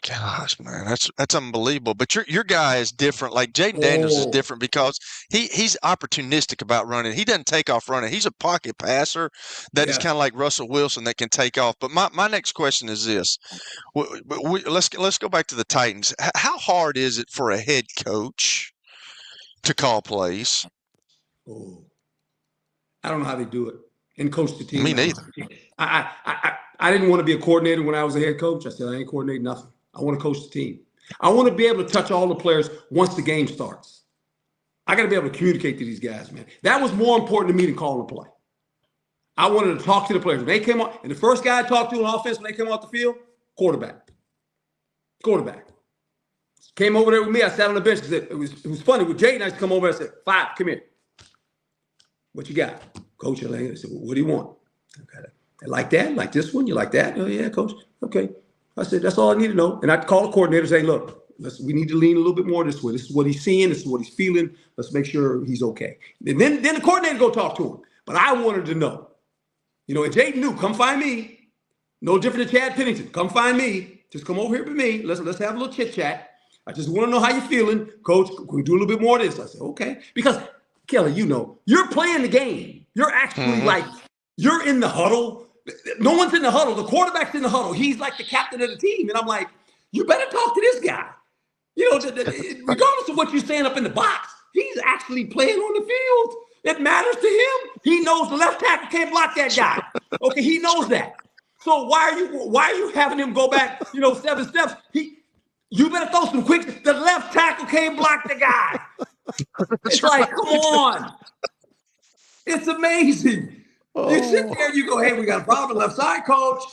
C: Gosh, man, that's unbelievable. But your guy is different. Like Jaden Daniels is different because he's opportunistic about running. He doesn't take off running. He's a pocket passer that is kind of like Russell Wilson that can take off. But my next question is this: let's go back to the Titans. How hard is it for a head coach to call plays?
I: Oh, I don't know how they do it and coach the team.
C: Me neither.
I: I didn't want to be a coordinator when I was a head coach. I said I ain't coordinating nothing. I want to coach the team. I want to be able to touch all the players once the game starts. I got to be able to communicate to these guys, man. That was more important to me than calling a play. I wanted to talk to the players. When they came on, and the first guy I talked to on offense when they came off the field, quarterback. Came over there with me. I sat on the bench. It was funny. With Jaden, I used to come over and I said, 5, come here. What you got? Coach, I said, well, what do you want? Okay. Like that? Like this one? You like that? Oh, yeah, coach. Okay. I said, that's all I need to know. And I'd call the coordinator and say, look, we need to lean a little bit more this way. This is what he's seeing. This is what he's feeling. Let's make sure he's okay. And then the coordinator go talk to him. But I wanted to know. You know, and Jaden knew, come find me. No different than Chad Pennington. Come find me. Just come over here with me. Let's have a little chit chat. I just want to know how you're feeling. Coach, can we do a little bit more of this? I said, okay. Because, Kelly, you know, you're playing the game. You're actually like, you're in the huddle. No one's in the huddle. The quarterback's in the huddle. He's like the captain of the team. And I'm like, you better talk to this guy. You know, regardless of what you're saying up in the box, he's actually playing on the field. It matters to him. He knows the left tackle can't block that guy. Okay, he knows that. So why are you having him go back, 7 steps? You better throw some quick. The left tackle can't block the guy. It's like, come on. It's amazing. You sit there and you go, hey, we got a problem left side, coach.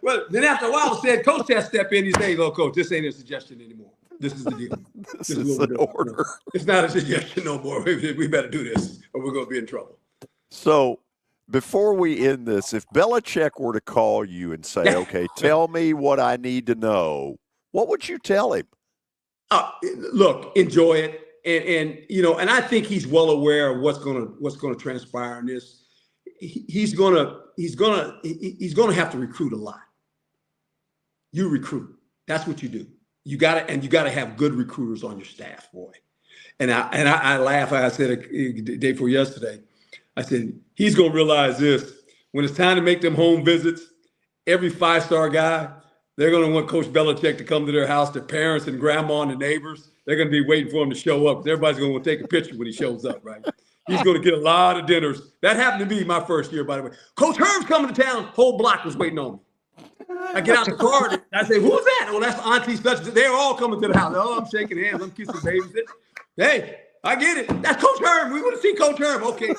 I: Well, then after a while, said, coach has to step in. He said, hey, look, coach, this ain't a suggestion anymore. This is the deal.
B: This is an order.
I: It's not a suggestion no more. We better do this or we're going to be in trouble.
B: So before we end this, if Belichick were to call you and say, okay, tell me what I need to know, what would you tell him?
I: Look, enjoy it. And I think he's well aware of what's going to transpire in this. He's going to have to recruit a lot. You recruit. That's what you do. You got to have good recruiters on your staff, boy. And I laugh. I said the day before yesterday, I said, he's going to realize this. When it's time to make them home visits, every 5-star guy, they're going to want Coach Belichick to come to their house, their parents and grandma and the neighbors. They're going to be waiting for him to show up. Everybody's going to want to take a picture when he shows up, right? He's going to get a lot of dinners. That happened to me my first year, by the way. Coach Herm's coming to town. Whole block was waiting on me. I get out the car and I say, who's that? Oh, that's Auntie such. They're all coming to the house. Oh, I'm shaking hands. I'm kissing babies. Hey, I get it. That's Coach Herm. We want to see Coach Herm. Okay.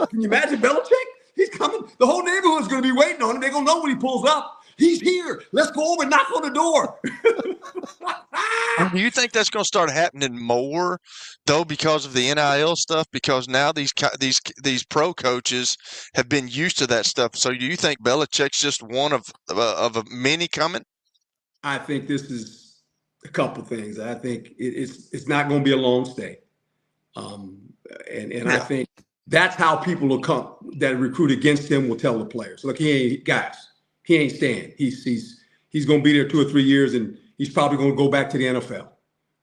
I: Can you imagine Belichick? He's coming. The whole neighborhood's going to be waiting on him. They're going to know when he pulls up. He's here. Let's go over and knock on the door.
C: Do you think that's going to start happening more, though, because of the NIL stuff? Because now these pro coaches have been used to that stuff. So do you think Belichick's just one of many coming?
I: I think this is a couple things. I think it's not going to be a long stay. I think that's how people will come that recruit against him will tell the players, look, he ain't staying. He's going to be there 2 or 3 years, and he's probably going to go back to the NFL,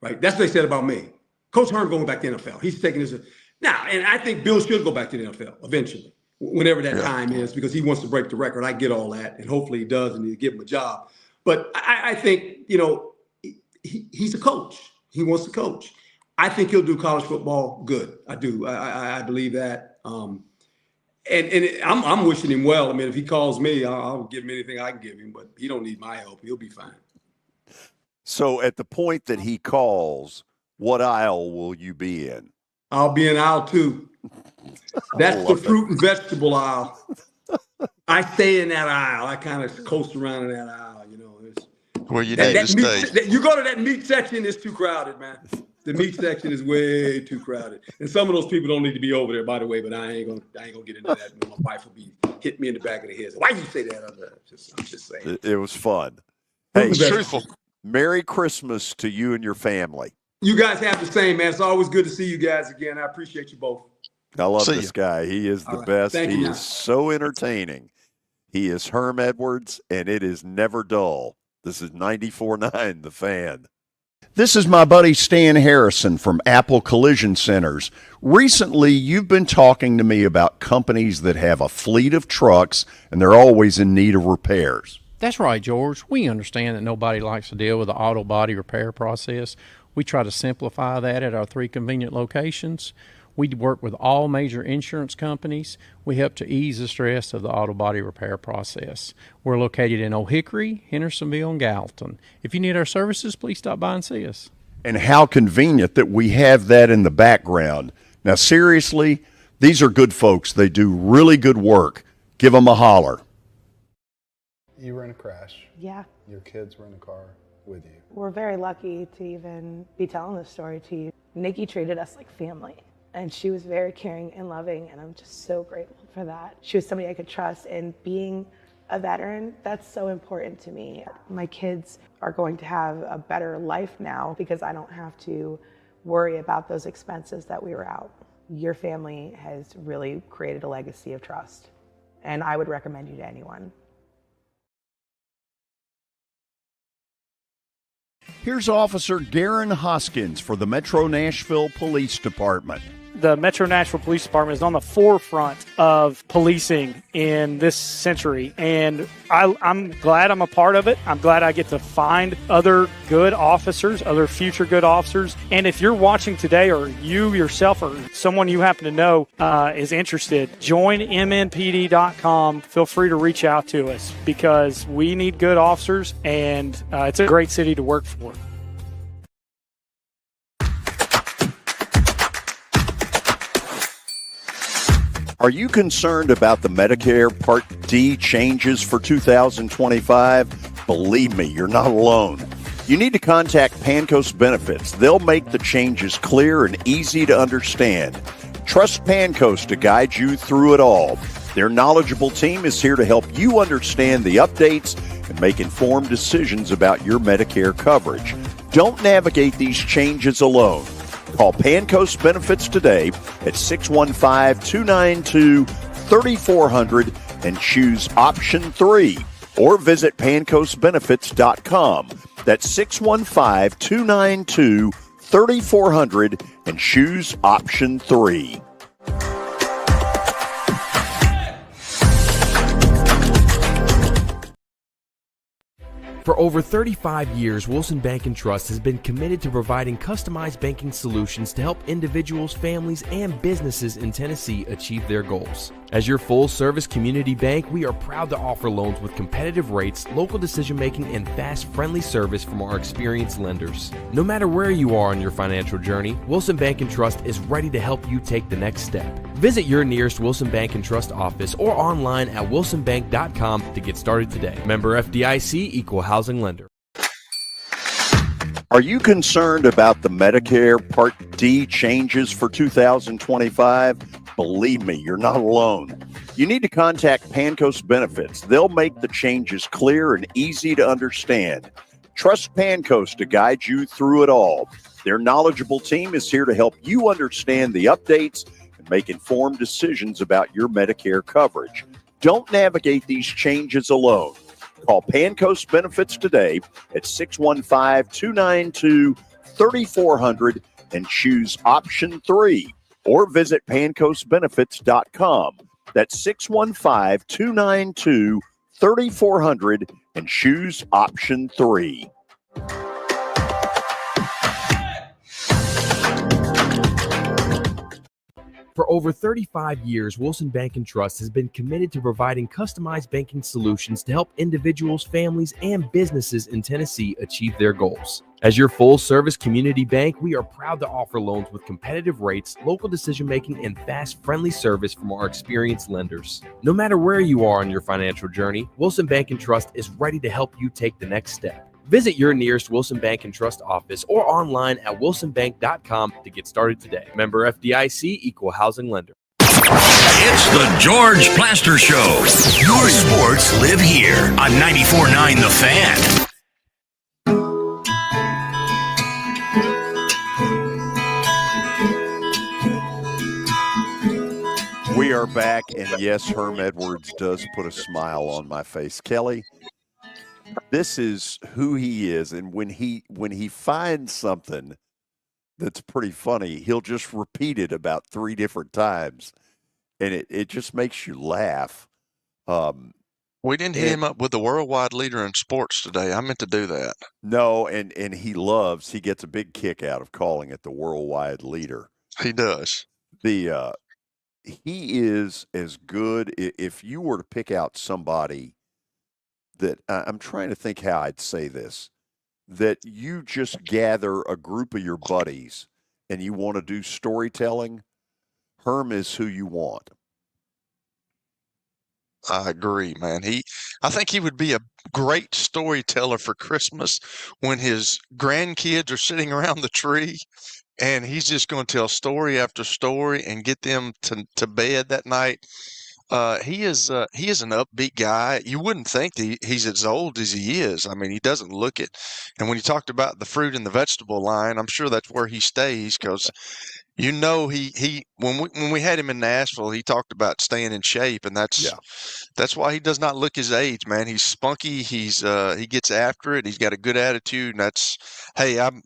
I: right? That's what they said about me. Coach Herm going back to the NFL. He's taking this now, and I think Bill should go back to the NFL eventually, whenever that time is, because he wants to break the record. I get all that, and hopefully he does, and he'll give him a job. But I think he's a coach. He wants to coach. I think he'll do college football good. I do. I believe that. I'm wishing him well. I mean, if he calls me, I'll give him anything I can give him, but he don't need my help. He'll be fine.
B: So at the point that he calls, what aisle will you be in?
I: I'll be in aisle 2. That's the fruit and vegetable aisle. I stay in that aisle. I kind of coast around in that aisle,
C: Where you need to stay.
I: You go to that meat section, it's too crowded, man. The meat section is way too crowded. And some of those people don't need to be over there, by the way, but I ain't gonna get into that. My wife will be hitting me in the back of the head. Why you say that? I'm just saying.
B: It was fun. Hey,
C: truthful.
B: Merry Christmas to you and your family.
I: You guys have the same, man. It's always good to see you guys again. I appreciate you both.
B: I love this guy. He is the best. He is so entertaining. He is Herm Edwards, and it is never dull. This is 94.9 The Fan. This is my buddy Stan Harrison from Apple Collision Centers. Recently, you've been talking to me about companies that have a fleet of trucks, and they're always in need of repairs.
J: That's right, George. We understand that nobody likes to deal with the auto body repair process. We try to simplify that at our 3 convenient locations. We work with all major insurance companies. We help to ease the stress of the auto body repair process. We're located in Old Hickory, Hendersonville, and Gallatin. If you need our services, please stop by and see us.
B: And how convenient that we have that in the background. Now, seriously, these are good folks. They do really good work. Give them a holler.
G: You were in a crash.
F: Yeah.
G: Your kids were in the car with you.
F: We're very lucky to even be telling this story to you. Nikki treated us like family, and she was very caring and loving, and I'm just so grateful for that. She was somebody I could trust, and being a veteran, that's so important to me. My kids are going to have a better life now because I don't have to worry about those expenses that we were out.
K: your family has really created a legacy of trust, and I would recommend you to anyone.
L: Here's Officer Garen Hoskins for the Metro Nashville Police Department.
M: The Metro Nashville Police Department is on the forefront of policing in this century, and I'm glad I'm a part of it. I'm glad I get to find other good officers, other future good officers. And if you're watching today, or you yourself or someone you happen to know is interested, join MNPD.com. Feel free to reach out to us because we need good officers, and it's a great city to work for.
B: Are you concerned about the Medicare Part D changes for 2025? Believe me, you're not alone. You need to contact Pancos Benefits. They'll make the changes clear and easy to understand. Trust Pancos to guide you through it all. Their knowledgeable team is here to help you understand the updates and make informed decisions about your Medicare coverage. Don't navigate these changes alone. Call Pancos Benefits today at 615-292-3400 and choose option 3, or visit pancosbenefits.com. That's 615-292-3400 and choose option 3.
N: For over 35 years, Wilson Bank & Trust has been committed to providing customized banking solutions to help individuals, families, and businesses in Tennessee achieve their goals. As your full-service community bank, we are proud to offer loans with competitive rates, local decision-making, and fast, friendly service from our experienced lenders. No matter where you are on your financial journey, Wilson Bank & Trust is ready to help you take the next step. Visit your nearest Wilson Bank & Trust office or online at wilsonbank.com to get started today. Member FDIC, Equal Housing Lender.
B: Are you concerned about the Medicare Part D changes for 2025? Believe me, you're not alone. You need to contact Pancos Benefits. They'll make the changes clear and easy to understand. Trust Pancos to guide you through it all. Their knowledgeable team is here to help you understand the updates and make informed decisions about your Medicare coverage. Don't navigate these changes alone. Call Pancos Benefits today at 615-292-3400 and choose option 3, or visit pancosbenefits.com. That's 615-292-3400 and choose option 3.
N: For over 35 years, Wilson Bank & Trust has been committed to providing customized banking solutions to help individuals, families, and businesses in Tennessee achieve their goals. As your full-service community bank, we are proud to offer loans with competitive rates, local decision-making, and fast, friendly service from our experienced lenders. No matter where you are on your financial journey, Wilson Bank & Trust is ready to help you take the next step. Visit your nearest Wilson Bank & Trust office or online at wilsonbank.com to get started today. Member FDIC, Equal Housing Lender.
O: It's the George Plaster Show. Your sports live here on 94.9 The Fan.
B: We are back, and yes, Herm Edwards does put a smile on my face. Kelly, this is who he is, and when he finds something that's pretty funny, he'll just repeat it about 3 different times, and it just makes you laugh.
C: We didn't hit him up with the worldwide leader in sports today. I meant to do that.
B: No, and he gets a big kick out of calling it the worldwide leader.
C: He does.
B: He is as good. If you were to pick out somebody that I'm trying to think how I'd say this, that you just gather a group of your buddies and you want to do storytelling, Herm is who you want.
C: I agree, man. I think he would be a great storyteller for Christmas when his grandkids are sitting around the tree and he's just going to tell story after story and get them to bed that night. He is an upbeat guy. You wouldn't think he's as old as he is. I mean, he doesn't look it. And when you talked about the fruit and the vegetable line, I'm sure that's where he stays because, You know, he when we had him in Nashville, he talked about staying in shape, and that's why he does not look his age, man. He's spunky. He gets after it. He's got a good attitude, and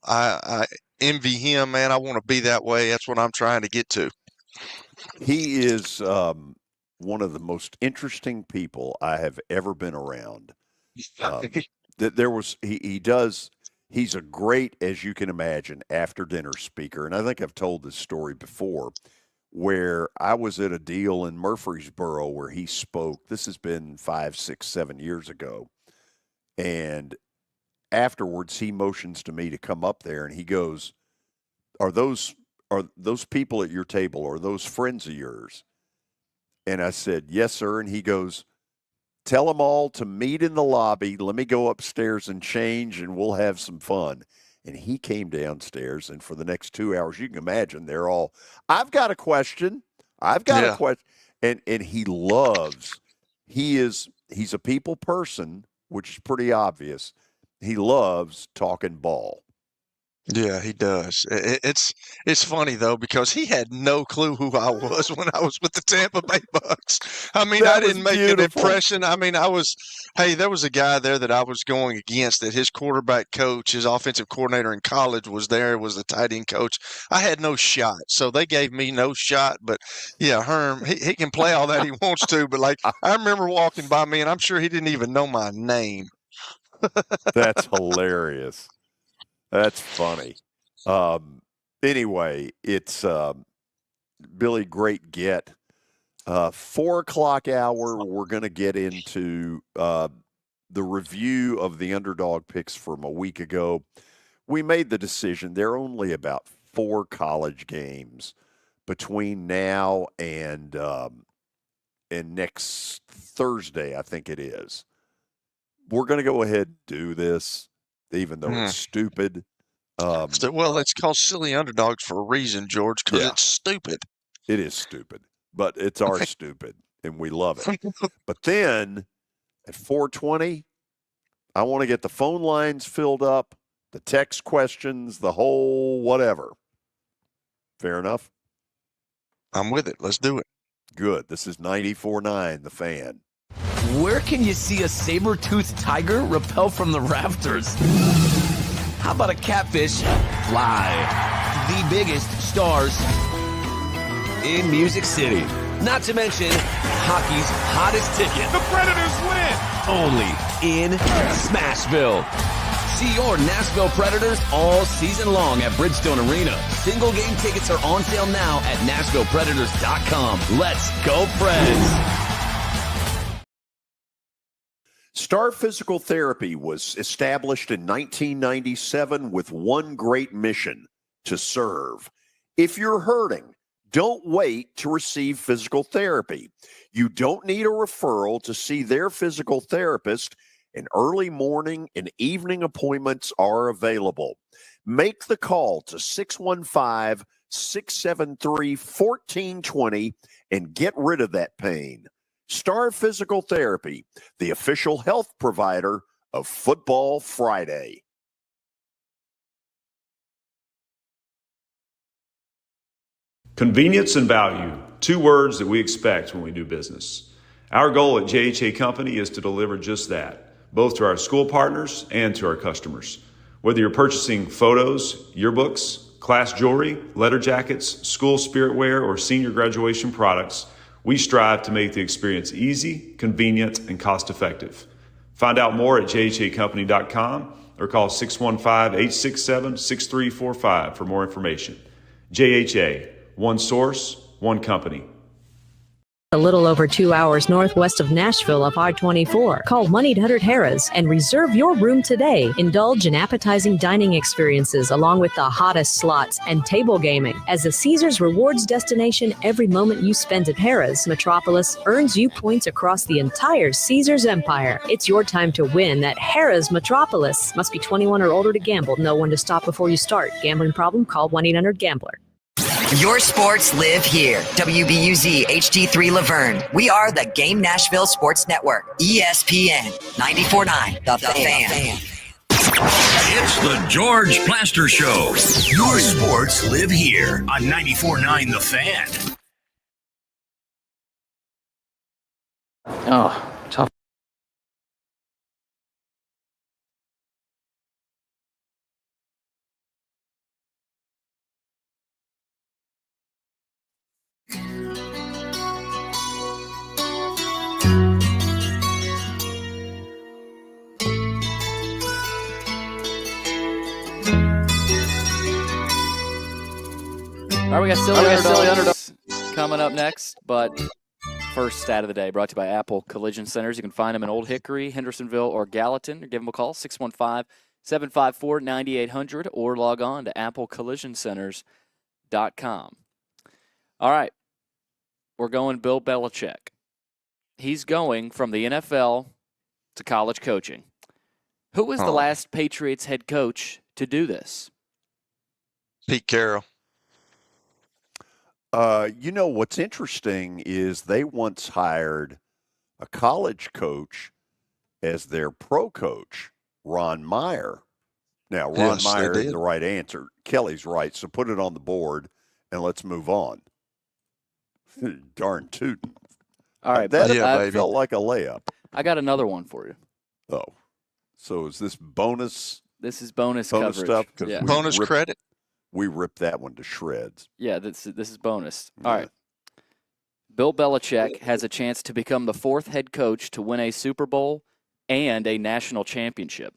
C: I envy him, man. I want to be that way. That's what I'm trying to get to.
B: He is one of the most interesting people I have ever been around. He's a great, as you can imagine, after dinner speaker. And I think I've told this story before, where I was at a deal in Murfreesboro where he spoke. This has been 5, 6, 7 years ago. And afterwards he motions to me to come up there, and he goes, are those people at your table, are those friends of yours? And I said, yes, sir. And he goes, tell them all to meet in the lobby. Let me go upstairs and change, and we'll have some fun. And he came downstairs, and for the next 2 hours, you can imagine, they're all, I've got a question. I've got a question. And he's a people person, which is pretty obvious. He loves talking ball.
C: Yeah, he does. It's funny though, because he had no clue who I was when I was with the Tampa Bay Bucks. I mean, I didn't make an impression. I mean, there was a guy there that I was going against, that his quarterback coach, his offensive coordinator in college was the tight end coach. I had no shot. So they gave me no shot. But yeah, Herm, he can play all that he wants to, but like, I remember walking by me, and I'm sure he didn't even know my name.
B: That's hilarious. That's funny. Anyway, it's Billy, great get. 4 o'clock hour, we're going to get into the review of the Underdog picks from a week ago. We made the decision. There are only about 4 college games between now and next Thursday, I think it is. We're going to go ahead and do this, even though it's stupid.
C: Well, it's called Silly Underdogs for a reason, George, because it's stupid.
B: It is stupid, but it's our stupid, and we love it. But then at 4:20, I want to get the phone lines filled up, the text questions, the whole whatever. Fair enough?
C: I'm with it. Let's do it.
B: Good. This is 94.9 The Fan.
P: Where can you see a saber-toothed tiger rappel from the rafters? How about a catfish fly? The biggest stars in Music City. Not to mention hockey's hottest ticket.
O: The Predators win!
P: Only in Smashville. See your Nashville Predators all season long at Bridgestone Arena. Single game tickets are on sale now at NashvillePredators.com. Let's go, Preds!
B: Star Physical Therapy was established in 1997 with one great mission: to serve. If you're hurting, don't wait to receive physical therapy. You don't need a referral to see their physical therapist, and early morning and evening appointments are available. Make the call to 615-673-1420 and get rid of that pain. Star Physical Therapy, the official health provider of Football Friday.
Q: Convenience and value, 2 words that we expect when we do business. Our goal at JHA Company is to deliver just that, both to our school partners and to our customers. Whether you're purchasing photos, yearbooks, class jewelry, letter jackets, school spirit wear, or senior graduation products, we strive to make the experience easy, convenient, and cost-effective. Find out more at jhacompany.com or call 615-867-6345 for more information. JHA, one source, one company.
R: A little over 2 hours northwest of Nashville off I-24. Call 1-800-HARRIS and reserve your room today. Indulge in appetizing dining experiences along with the hottest slots and table gaming. As a Caesars Rewards destination, every moment you spend at Harrah's Metropolis earns you points across the entire Caesars empire. It's your time to win at Harrah's Metropolis. Must be 21 or older to gamble. Know when to stop before you start. Gambling problem? Call 1-800-GAMBLER.
A: Your sports live here. WBUZ HD3 Laverne. We are the Game Nashville Sports Network. ESPN 94.9 The Fan.
O: It's the George Plaster Show. Your sports live here on 94.9 The Fan.
D: Oh, tough. All right, we got silly underdogs coming up next, but first stat of the day brought to you by Apple Collision Centers. You can find them in Old Hickory, Hendersonville, or Gallatin. Or give them a call, 615-754-9800, or log on to applecollisioncenters.com. All right, we're going Bill Belichick. He's going from the NFL to college coaching. Who was the last Patriots head coach to do this?
C: Pete Carroll.
B: What's interesting is they once hired a college coach as their pro coach, Ron Meyer. Now, Ron Meyer is the right answer. Kelly's right, so put it on the board, and let's move on. Darn tootin'.
D: All right,
B: that felt like a layup.
D: I got another one for you.
B: Oh, so is this bonus?
D: This is bonus coverage.
B: Stuff?
D: Yeah.
C: Bonus credit?
B: We ripped that one to shreds.
D: Yeah, this is bonus. All right. Bill Belichick has a chance to become the fourth head coach to win a Super Bowl and a national championship.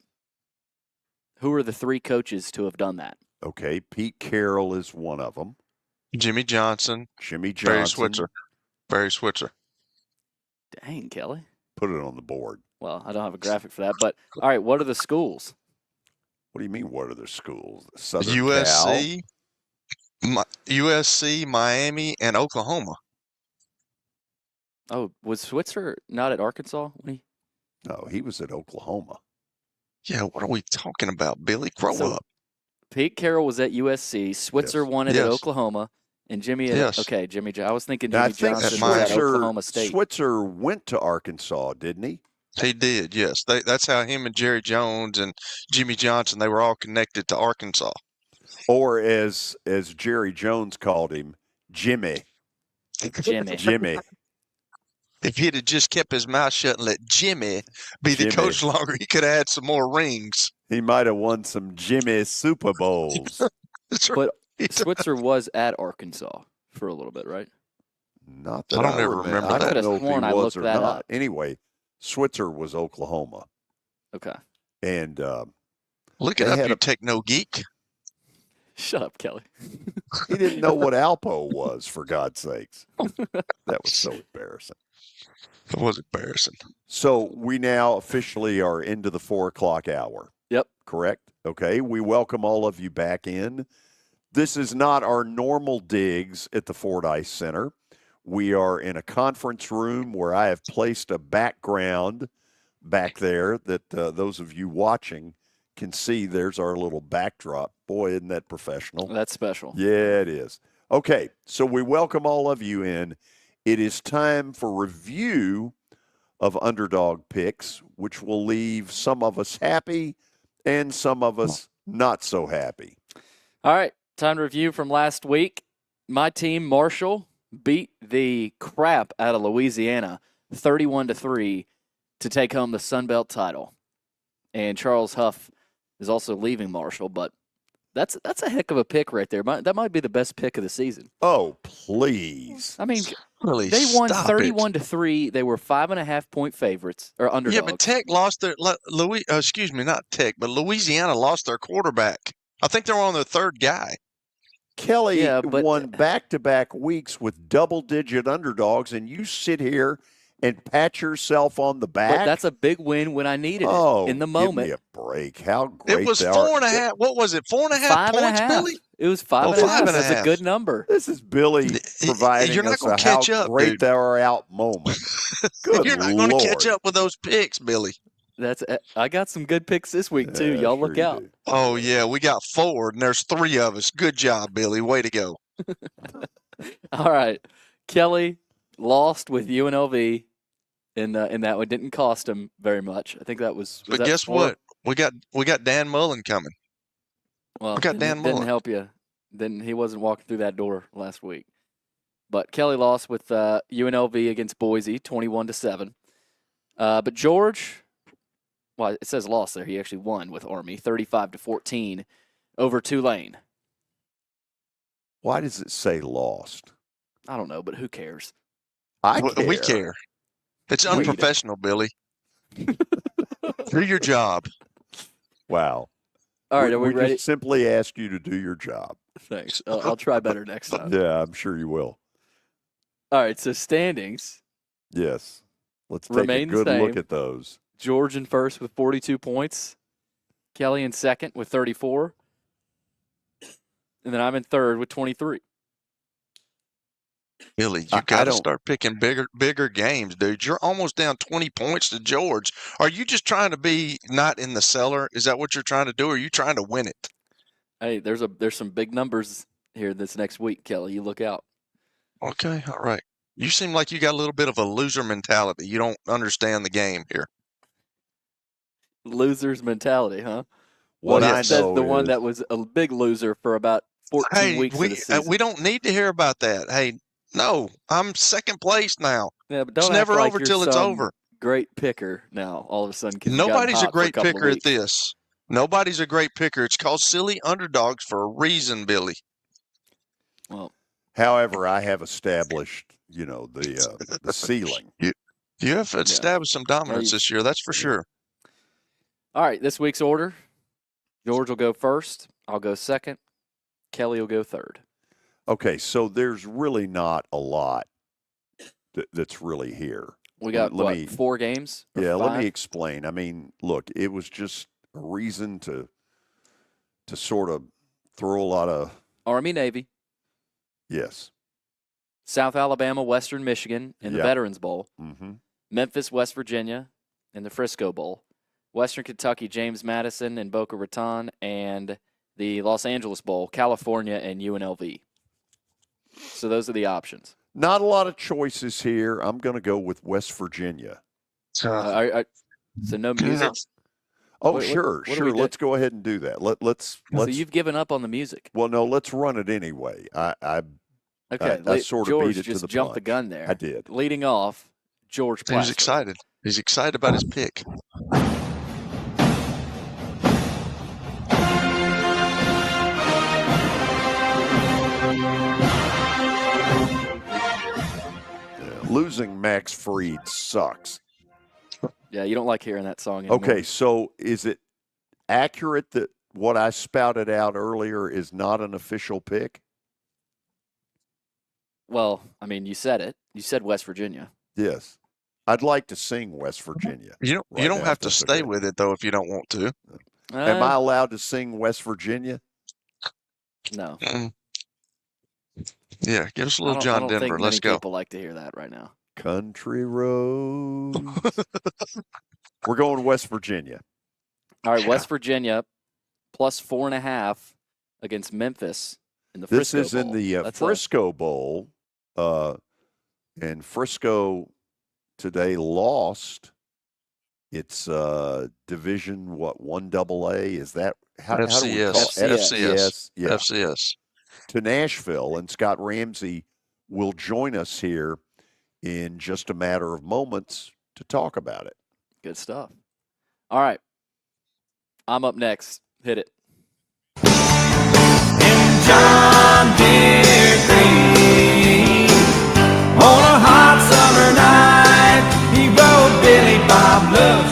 D: Who are the three coaches to have done that?
B: Okay, Pete Carroll is one of them.
C: Jimmy Johnson. Barry Switzer.
D: Dang, Kelly.
B: Put it on the board.
D: Well, I don't have a graphic for that, but all right, what are the schools?
B: What do you mean, what are the schools? Southern
C: USC, USC, Miami, and Oklahoma.
D: Oh, was Switzer not at Arkansas when he?
B: No, he was at Oklahoma.
C: Yeah, what are we talking about, Billy? Grow up.
D: Pete Carroll was at USC. Switzer won it at Oklahoma. And Jimmy, okay, Jimmy. I was thinking Jimmy Johnson was at Oklahoma State.
B: Switzer went to Arkansas, didn't he?
C: He did, yes. That's how him and Jerry Jones and Jimmy Johnson, they were all connected to Arkansas.
B: Or as Jerry Jones called him, Jimmy.
D: Jimmy.
C: If he'd have just kept his mouth shut and let Jimmy be the coach longer, he could have had some more rings.
B: He might have won some Jimmy Super Bowls.
D: But Switzer was at Arkansas for a little bit, right?
B: Not that I don't
C: ever remember that.
D: I could have sworn I looked that up.
B: Anyway, Switzer was Oklahoma.
D: Okay.
B: And
C: look it up, you techno geek.
D: Shut up, Kelly.
B: He didn't know what Alpo was, for God's sakes. That was so embarrassing.
C: It was embarrassing.
B: So we now officially are into the 4 o'clock hour.
D: Yep.
B: Correct? Okay. We welcome all of you back in. This is not our normal digs at the Fordyce Center. We are in a conference room where I have placed a background back there that those of you watching can see. There's our little backdrop. Boy, isn't that professional?
D: That's special.
B: Yeah, it is. Okay, so we welcome all of you in. It is time for review of Underdog picks, which will leave some of us happy and some of us not so happy.
D: All right, time to review from last week. My team, Marshall, beat the crap out of Louisiana 31-3 to take home the Sun Belt title. And Charles Huff is also leaving Marshall, but that's a heck of a pick right there. That might be the best pick of the season.
B: Oh, please.
D: I mean,
C: really,
D: they won 31-3. They were 5.5-point favorites or underdogs.
C: Yeah, but Tech lost their not Tech, but Louisiana lost their quarterback. I think they were on their third guy.
B: Kelly won back-to-back weeks with double-digit underdogs, and you sit here and pat yourself on the back.
D: But that's a big win when I needed it in the moment.
B: Give me a break. How great
C: it was 4.5. What was it? 4.5 points, Billy?
D: It was 5.5. That's a good number.
B: This is Billy providing
C: You're not
B: us
C: gonna
B: a
C: catch
B: how
C: up,
B: great
C: dude.
B: they are out moment. Good
C: You're not going to catch up with those picks, Billy.
D: I got some good picks this week too. Y'all look out.
C: Oh yeah, we got 4, and there's 3 of us. Good job, Billy. Way to go.
D: All right, Kelly lost with UNLV in that one. Didn't cost him very much. I think that was
C: But
D: that
C: guess
D: 4?
C: what? We got Dan Mullen coming.
D: Well,
C: We got
D: it
C: Dan
D: didn't
C: Mullen.
D: help you. He wasn't walking through that door last week. But Kelly lost with UNLV against Boise, 21-7. But George, well, it says lost there. He actually won with Army, 35-14 over Tulane.
B: Why does it say lost?
D: I don't know, but who cares?
C: We care. It's unprofessional, Billy. Do your job.
B: Wow.
D: All right, are we ready?
B: Just simply ask you to do your job.
D: Thanks. I'll try better next time.
B: Yeah, I'm sure you will.
D: All right, so standings.
B: Yes. Let's take a good look at those.
D: George in first with 42 points. Kelly in second with 34. And then I'm in third with 23.
C: Billy, you got to start picking bigger games, dude. You're almost down 20 points to George. Are you just trying to be not in the cellar? Is that what you're trying to do, or are you trying to win it?
D: Hey, there's some big numbers here this next week, Kelly. You look out.
C: Okay, all right. You seem like you got a little bit of a loser mentality. You don't understand the game here.
D: Loser's mentality, huh?
B: What I
D: says
B: know
D: the one
B: is-
D: that was a big loser for about 14 weeks of the season.
C: we don't need to hear about that. Hey, no, I'm second place now.
D: Yeah, but don't
C: it's
D: act
C: never
D: like
C: over
D: you're
C: till it's
D: some
C: over.
D: Great picker now, all of a sudden. 'Cause you got
C: Nobody's a
D: hot for
C: great
D: couple of
C: picker at
D: weeks.
C: this. Nobody's a great picker. It's called silly underdogs for a reason, Billy.
D: Well,
B: however, I have established, the ceiling.
C: You have established some dominance this year, that's for sure.
D: All right, this week's order. George will go first. I'll go second. Kelly will go third.
B: Okay, so there's really not a lot that's really here.
D: We got, 4 games? Or
B: Yeah, let
D: 5?
B: me explain. I mean, look, it was just a reason to sort of throw a lot of...
D: Army, Navy.
B: Yes.
D: South Alabama, Western Michigan in the Veterans Bowl.
B: Mm-hmm.
D: Memphis, West Virginia in the Frisco Bowl. Western Kentucky, James Madison and Boca Raton, and the Los Angeles Bowl, California and UNLV. So those are the options.
B: Not a lot of choices here. I'm going to go with West Virginia.
D: So no music?
B: Oh, sure. Let's go ahead and do that. Let's.
D: So you've given up on the music.
B: Well, no, let's run it anyway. I sort of
D: George
B: beat it
D: just
B: to the
D: jumped the
B: punch.
D: gun there.
B: I did.
D: Leading off, George Plaster.
C: He's excited. He's excited about his pick.
B: Losing Max Fried sucks.
D: Yeah, you don't like hearing that song anymore.
B: Okay, so is it accurate that what I spouted out earlier is not an official pick?
D: Well, I mean, you said it. You said West Virginia.
B: Yes. I'd like to sing West Virginia.
C: You don't have to stay with it, though, if you don't want to.
B: Am I allowed to sing West Virginia?
D: No.
C: Yeah, give us a little John Denver.
D: Think
C: Let's
D: many
C: go.
D: people like to hear that right now.
B: Country roads. We're going West Virginia.
D: All right, West Virginia plus 4.5 against Memphis in the Frisco
B: This is
D: Bowl.
B: in the Frisco Bowl, and Frisco today lost its division. What 1AA is that? How do we call it?
C: FCS.
B: Yeah.
C: FCS.
B: To Nashville, and Scott Ramsey will join us here in just a matter of moments to talk about it.
D: Good stuff. All right. I'm up next. Hit it.
S: John Deere Creek. On a hot summer night, he rode Billy Bob Love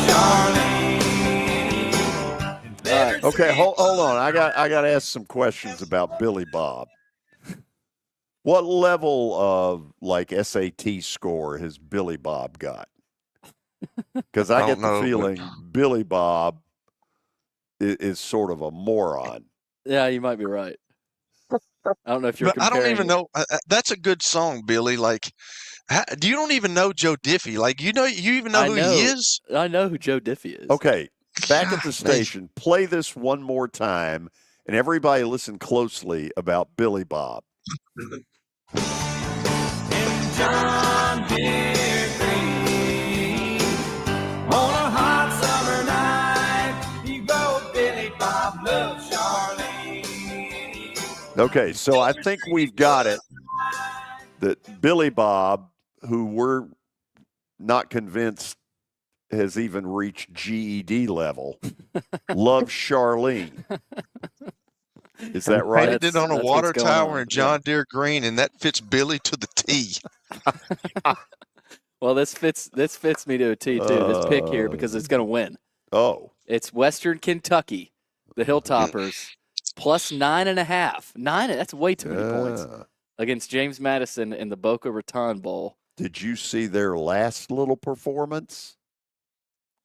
S: Charlene.
B: Okay, hold on. I got to ask some questions about Billy Bob. What level of SAT score has Billy Bob got? Because I get the feeling Billy Bob is sort of a moron.
D: Yeah, you might be right. I don't know if you're comparing.
C: I don't even know. That's a good song, Billy. You don't even know Joe Diffie. You even know who he is?
D: I know who Joe Diffie is.
B: Okay, back at the station, play this one more time, and everybody listen closely about Billy Bob.
S: John Deere Creek. On a hot summer night, he rode
B: Okay, so I think we've got it that Billy Bob, who we're not convinced has even reached GED level, loves Charlene. Is that right?
C: Painted it on a water tower in John Deere green, and that fits Billy to the T.
D: Well, this fits me to a T too. This pick here because it's going to win.
B: Oh,
D: it's Western Kentucky, the Hilltoppers, plus 9.5. That's way too many points against James Madison in the Boca Raton Bowl.
B: Did you see their last little performance?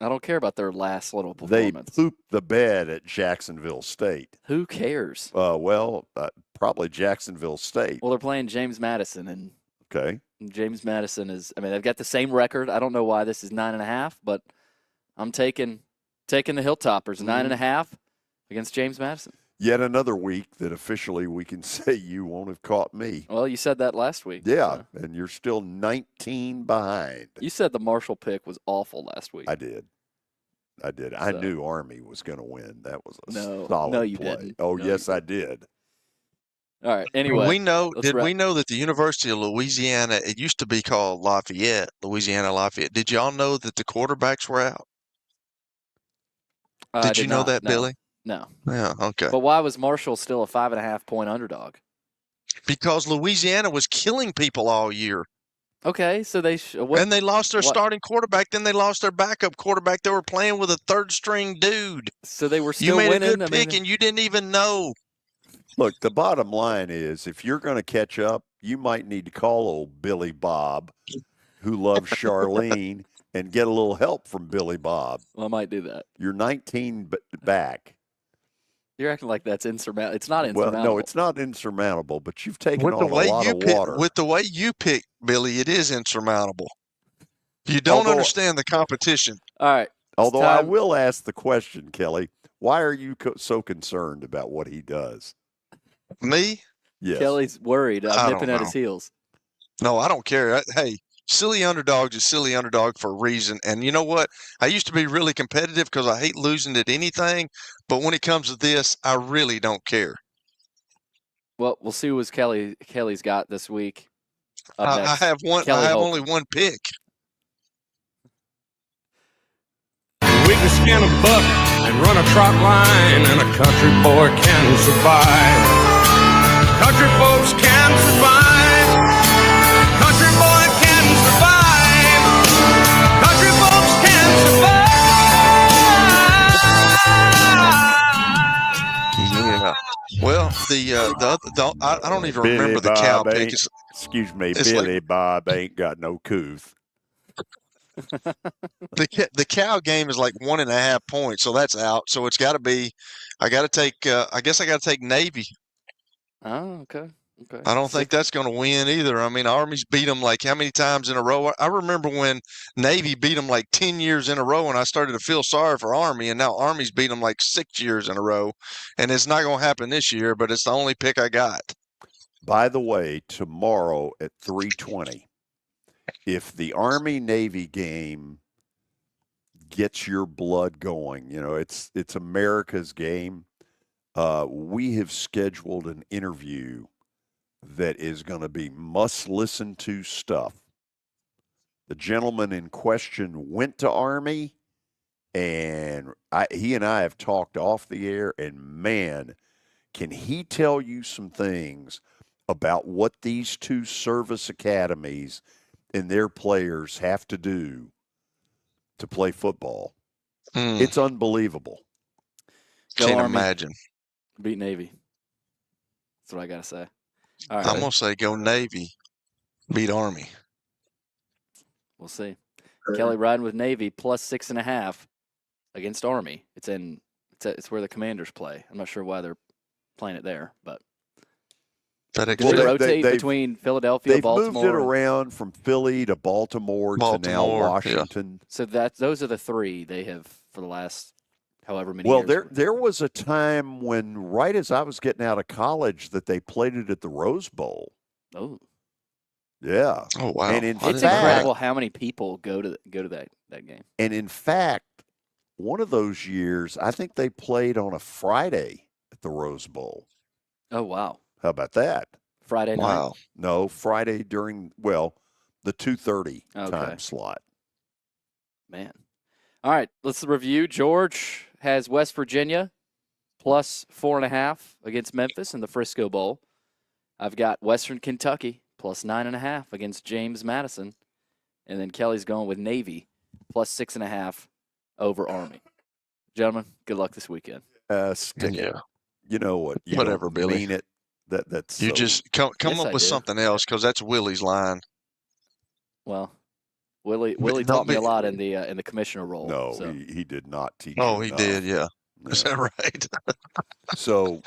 D: I don't care about their last little performance.
B: They pooped the bed at Jacksonville State.
D: Who cares?
B: Probably Jacksonville State.
D: Well, they're playing James Madison, and
B: okay,
D: James Madison is. I mean, they've got the same record. I don't know why this is 9.5, but I'm taking the Hilltoppers 9.5 against James Madison.
B: Yet another week that officially we can say you won't have caught me.
D: Well, you said that last week.
B: Yeah,
D: so.
B: And you're still 19 behind.
D: You said the Marshall pick was awful last week.
B: I did. I knew Army was going to win. That was a solid play.
D: No, you didn't.
B: Oh, no, yes, I did.
D: All right. Anyway,
C: we know that the University of Louisiana, it used to be called Louisiana Lafayette. Did y'all know that the quarterbacks were out? Did you know that, Billy?
D: No.
C: Yeah, okay.
D: But why was Marshall still a 5.5-point underdog?
C: Because Louisiana was killing people all year.
D: Okay, so
C: and they lost their starting quarterback. Then they lost their backup quarterback. They were playing with a third-string dude.
D: So they were still
C: winning. You
D: winning.
C: made a good pick, and you didn't even know.
B: Look, the bottom line is, if you're going to catch up, you might need to call old Billy Bob, who loves Charlene, and get a little help from Billy Bob.
D: Well, I might do that.
B: You're 19 back.
D: You're acting like that's insurmountable. It's not insurmountable.
B: Well, no, it's not insurmountable, but you've taken on a lot of water.
C: With the way you pick, Billy, it is insurmountable. You don't understand the competition.
D: All right.
B: Although I will ask the question, Kelly, why are you so concerned about what he does?
C: Me?
B: Yes.
D: Kelly's worried. I'm nipping at his heels.
C: No, I don't care. Hey, silly underdogs is silly underdog for a reason. And you know what? I used to be really competitive because I hate losing at anything. But when it comes to this, I really don't care.
D: Well, we'll see what Kelly's got this week.
C: I have only one pick.
S: We can skin a buck and run a trot line, and a country boy can survive. Country folks can survive. Country boy can survive. Country folks can survive.
C: Yeah. Well, I don't even remember the cow pick.
B: Excuse me, Billy Bob ain't got no couth.
C: The cow game is like 1.5 points, so that's out. So it's got to be. I got to take. I guess I got to take Navy.
D: Oh, okay.
C: I don't think that's going to win either. I mean, Army's beat them like how many times in a row? I remember when Navy beat them like 10 years in a row, and I started to feel sorry for Army, and now Army's beat them like 6 years in a row, and it's not going to happen this year, but it's the only pick I got.
B: By the way, tomorrow at 3:20, if the Army-Navy game gets your blood going, it's America's game. We have scheduled an interview that is going to be must-listen-to stuff. The gentleman in question went to Army, and he and I have talked off the air, and man, can he tell you some things about what these two service academies and their players have to do to play football. It's unbelievable.
C: Can't imagine.
D: Beat Navy. That's what I got to say. All right.
C: I'm going to say go Navy, beat Army.
D: We'll see. Kelly riding with Navy plus 6.5 against Army. It's where the Commanders play. I'm not sure why they're playing it there, but do they rotate between Philadelphia, Baltimore?
B: They've moved it around from Philly to Baltimore to now Washington.
D: Yeah. So those are the three they have for the last however many years.
B: Well, there was a time when, right as I was getting out of college, that they played it at the Rose Bowl.
D: Oh.
B: Yeah.
C: Oh, wow.
B: And
D: it's incredible how many people go to that game.
B: And in fact, one of those years, I think they played on a Friday at the Rose Bowl.
D: Oh, wow.
B: How about that?
D: Friday night?
C: Wow.
B: No, Friday during, the 2:30 time slot.
D: Man. All right, let's review. George has West Virginia plus 4.5 against Memphis in the Frisco Bowl. I've got Western Kentucky plus 9.5 against James Madison. And then Kelly's going with Navy plus 6.5 over Army. Gentlemen, good luck this weekend.
B: Stick it. You know what? You
C: Whatever,
B: don't
C: Billy.
B: mean it. That's
C: You
B: so-
C: just come
D: Yes,
C: up
D: I
C: with
D: do.
C: something else because that's Willie's line.
D: Well, Willie
C: But
D: taught me a
C: don't
D: lot in the commissioner role.
B: No,
D: so.
B: he did not teach.
C: Oh,
B: you
C: he
B: enough.
C: did, yeah. Is
B: Yeah.
C: that right?
B: So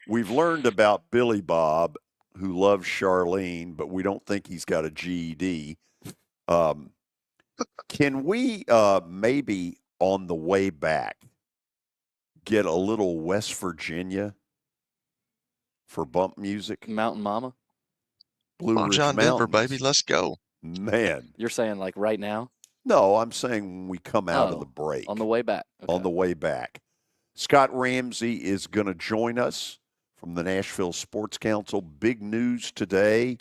B: we've learned about Billy Bob, who loves Charlene, but we don't think he's got a GED. Can we maybe on the way back get a little West Virginia for bump music?
D: Mountain Mama?
B: Blue
C: Oh,
B: Ridge
C: John Denver,
B: Mountains.
C: baby, let's go.
B: Man.
D: You're saying like right now?
B: No, I'm saying when we come out of
D: Oh,
B: the break.
D: on the way back. Okay.
B: On the way back. Scott Ramsey is going to join us from the Nashville Sports Council. Big news today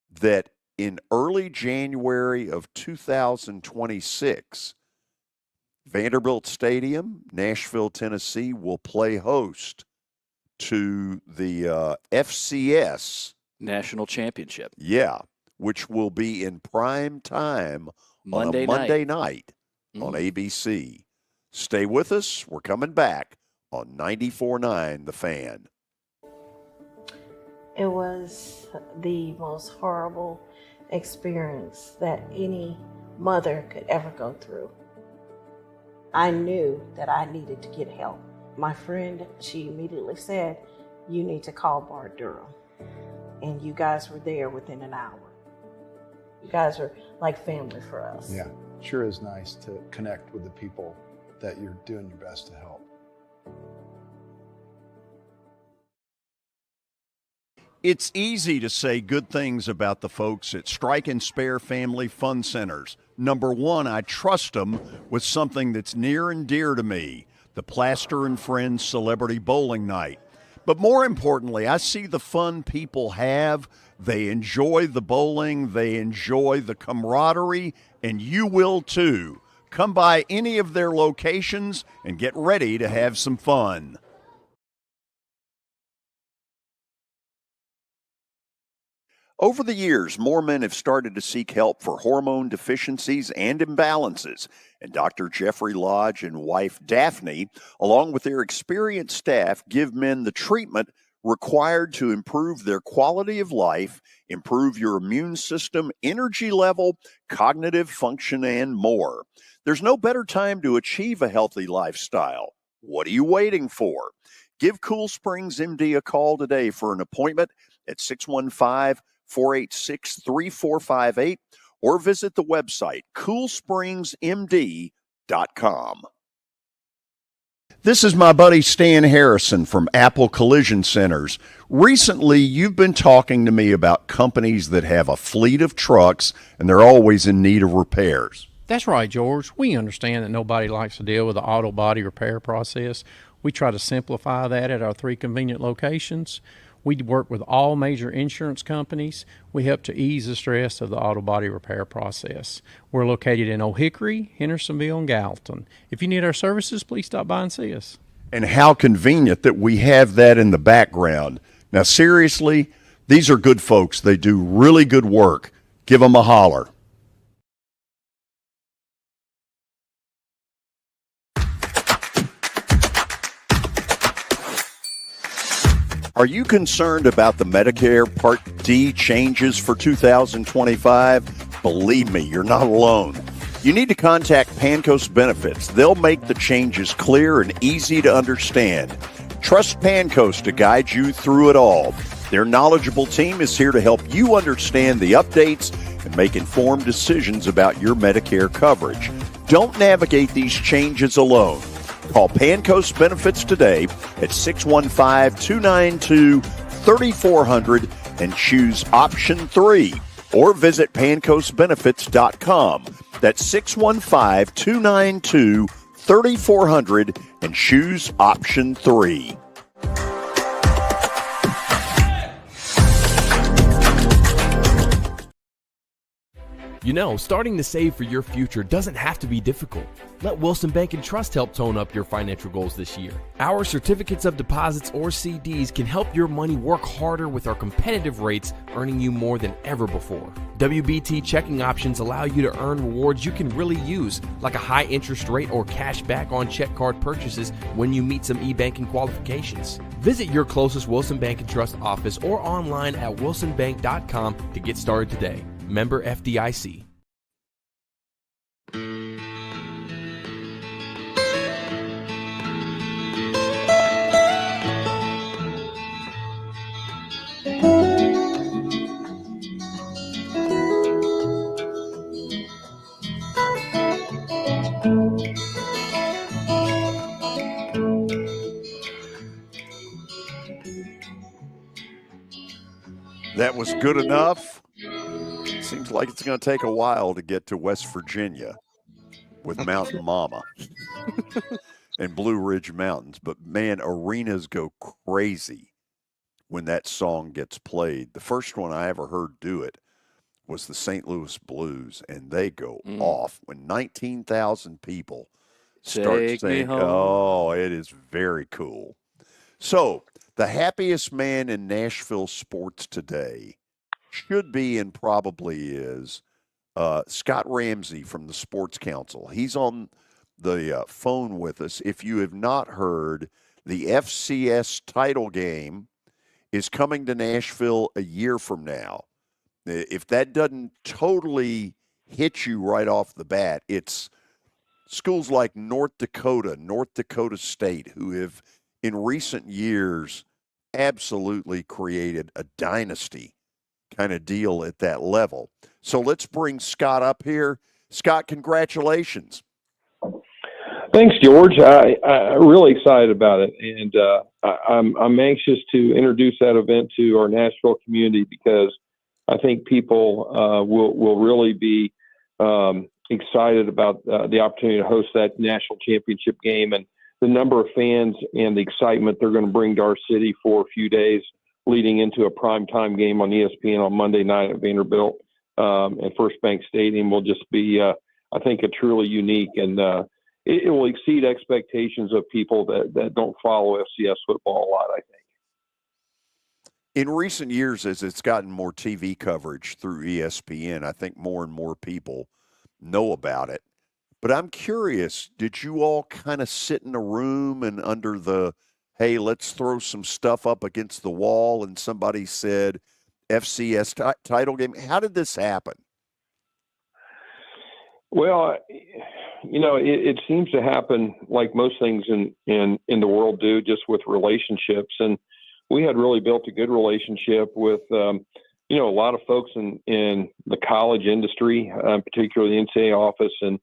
B: that in early January of 2026, Vanderbilt Stadium, Nashville, Tennessee, will play host to the FCS
D: National Championship.
B: Yeah, which will be in prime time on a Monday night on ABC. Stay with us. We're coming back on 94.9 The Fan.
F: It was the most horrible experience that any mother could ever go through. I knew that I needed to get help. My friend, she immediately said, "You need to call Bart Durham." And you guys were there within an hour. You guys are like family for us.
G: Yeah, sure is nice to connect with the people that you're doing your best to help.
L: It's easy to say good things about the folks at Strike and Spare Family Fun Centers. Number one, I trust them with something that's near and dear to me, the Plaster and Friends Celebrity Bowling Night. But more importantly, I see the fun people have. They enjoy the bowling, they enjoy the camaraderie, and you will too. Come by any of their locations and get ready to have some fun.
B: Over the years, more men have started to seek help for hormone deficiencies and imbalances, and Dr. Jeffrey Lodge and wife Daphne, along with their experienced staff, give men the treatment required to improve their quality of life, improve your immune system, energy level, cognitive function, and more. There's no better time to achieve a healthy lifestyle. What are you waiting for? Give Cool Springs MD a call today for an appointment at 615-486-3458 or visit the website coolspringsmd.com.
L: This is my buddy Stan Harrison from Apple Collision Centers. Recently, you've been talking to me about companies that have a fleet of trucks and they're always in need of repairs.
J: That's right, George. We understand that nobody likes to deal with the auto body repair process. We try to simplify that at our 3 convenient locations. We work with all major insurance companies. We help to ease the stress of the auto body repair process. We're located in Old Hickory, Hendersonville, and Gallatin. If you need our services, please stop by and see us.
L: And how convenient that we have that in the background. Now, seriously, these are good folks. They do really good work. Give them a holler.
B: Are you concerned about the Medicare Part D changes for 2025? Believe me, you're not alone. You need to contact Pancoast Benefits. They'll make the changes clear and easy to understand. Trust Pancoast to guide you through it all. Their knowledgeable team is here to help you understand the updates and make informed decisions about your Medicare coverage. Don't navigate these changes alone. Call Pancoast Benefits today at 615-292-3400 and choose option 3, or visit pancoastbenefits.com. That's 615-292-3400 and choose option 3.
N: You know, starting to save for your future doesn't have to be difficult. Let Wilson Bank and Trust help tone up your financial goals this year. Our certificates of deposits or CDs can help your money work harder with our competitive rates, earning you more than ever before. WBT checking options allow you to earn rewards you can really use, like a high interest rate or cash back on check card purchases when you meet some e-banking qualifications. Visit your closest Wilson Bank and Trust office or online at wilsonbank.com to get started today. Member FDIC.
B: That was good enough. Seems like it's going to take a while to get to West Virginia with Mountain Mama and Blue Ridge Mountains. But, man, arenas go crazy when that song gets played. The first one I ever heard do it was the St. Louis Blues, and they go off when 19,000 people start
D: Take me
B: saying,
D: home.
B: oh, it is very cool. So, the happiest man in Nashville sports today should be and probably is Scott Ramsey from the Sports Council. He's on the phone with us. If you have not heard, the FCS title game is coming to Nashville a year from now. If that doesn't totally hit you right off the bat, it's schools like North Dakota State, who have in recent years absolutely created a dynasty kind of deal at that level. So let's bring Scott up here. Scott, congratulations.
T: Thanks, George. I'm really excited about it, and I'm anxious to introduce that event to our Nashville community because I think people will really be excited about the opportunity to host that national championship game and the number of fans and the excitement they're going to bring to our city for a few days leading into a primetime game on ESPN on Monday night at Vanderbilt and First Bank Stadium will just be, I think, a truly unique and it will exceed expectations of people that don't follow FCS football a lot, I think.
B: In recent years, as it's gotten more TV coverage through ESPN, I think more and more people know about it. But I'm curious, did you all kind of sit in a room and under the, hey, let's throw some stuff up against the wall, and somebody said FCS title game? How did this happen?
T: Well, you know, it seems to happen like most things in the world do, just with relationships. And we had really built a good relationship with, you know, a lot of folks in the college industry, particularly the NCAA office. And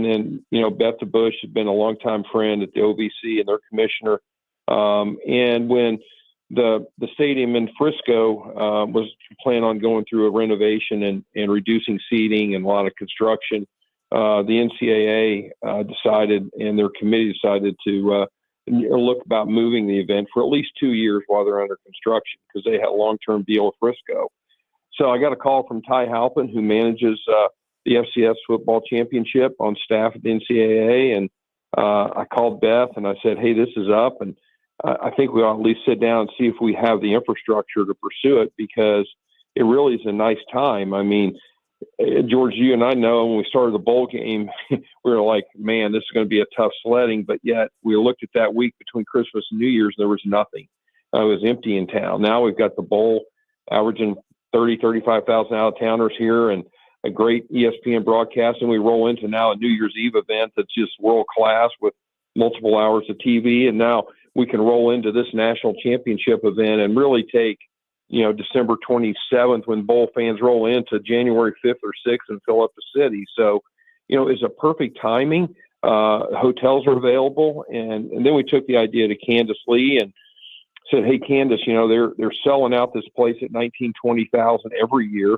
T: then, you know, Beth Bush has been a longtime friend at the OVC and their commissioner. And when the stadium in Frisco was planning on going through a renovation and reducing seating and a lot of construction, the NCAA decided and their committee decided to look about moving the event for at least 2 years while they're under construction because they had a long-term deal with Frisco. So I got a call from Ty Halpin, who manages the FCS football championship on staff at the NCAA. And I called Beth and I said, hey, this is up. And I think we ought to at least sit down and see if we have the infrastructure to pursue it because it really is a nice time. I mean, George, you and I know when we started the bowl game, we were like, man, this is going to be a tough sledding. But yet we looked at that week between Christmas and New Year's, there was nothing. It was empty in town. Now we've got the bowl averaging 35,000 out-of-towners here and a great ESPN broadcast. And we roll into now a New Year's Eve event that's just world-class with multiple hours of TV. And now we can roll into this national championship event and really take, you know, December 27th when bowl fans roll into January 5th or 6th and fill up the city. So, you know, it's a perfect timing. Hotels are available. And then we took the idea to Candace Lee and said, hey, Candace, you know, they're selling out this place at 20,000 every year.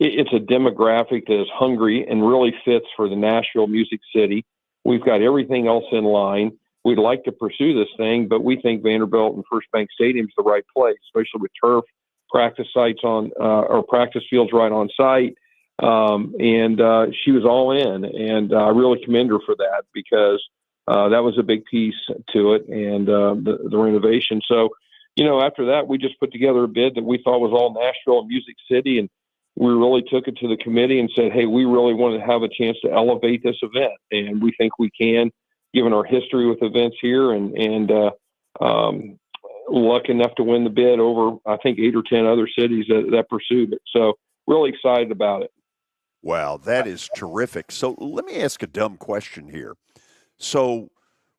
T: It's a demographic that is hungry and really fits for the Nashville Music City. We've got everything else in line. We'd like to pursue this thing, but we think Vanderbilt and First Bank Stadium is the right place, especially with turf, practice sites on or practice fields right on site. and she was all in, and I really commend her for that because that was a big piece to it, and the renovation. So, after that, we just put together a bid that we thought was all Nashville and Music City, and we really took it to the committee and said, hey, we really want to have a chance to elevate this event, and we think we can, given our history with events here, and lucky enough to win the bid over, I think, 8 or 10 other cities that pursued it. So really excited about it.
B: Wow, that is terrific. So let me ask a dumb question here. So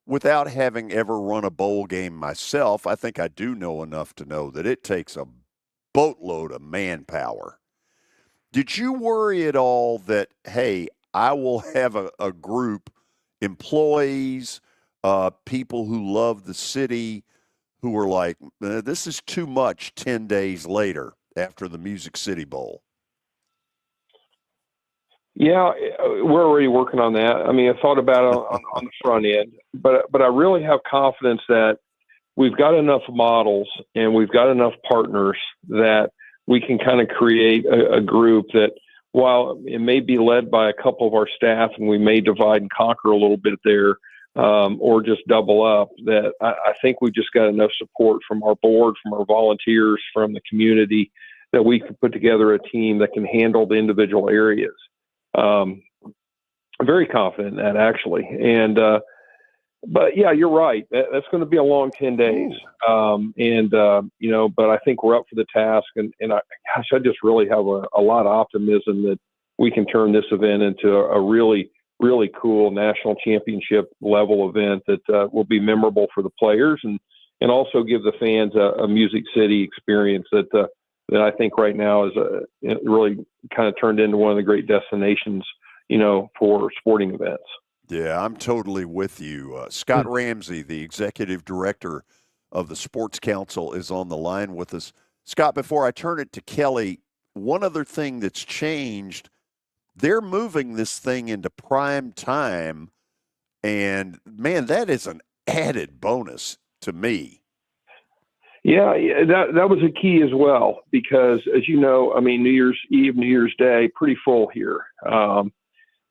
B: without having ever run a bowl game myself, I think I do know enough to know that it takes a boatload of manpower. Did you worry at all that, hey, I will have a group, employees, people who love the city, who are like, this is too much 10 days later after the Music City Bowl?
T: Yeah, we're already working on that. I mean, I thought about it on the front end, but I really have confidence that we've got enough models and we've got enough partners that we can kind of create a group that, while it may be led by a couple of our staff and we may divide and conquer a little bit there, or just double up, that I think we've just got enough support from our board, from our volunteers, from the community, that we can put together a team that can handle the individual areas. I'm very confident in that, actually. And, but yeah, you're right. That's going to be a long 10 days. But I think we're up for the task. And I just really have a lot of optimism that we can turn this event into a really, really cool national championship level event that will be memorable for the players and also give the fans a Music City experience that I think right now is really kind of turned into one of the great destinations, for sporting events.
B: Yeah, I'm totally with you. Scott Ramsey, the executive director of the Sports Council, is on the line with us. Scott, before I turn it to Kelly, one other thing that's changed, they're moving this thing into prime time, and man, that is an added bonus to me.
T: Yeah, that was a key as well, because as you know, I mean, New Year's Eve, New Year's Day, pretty full here.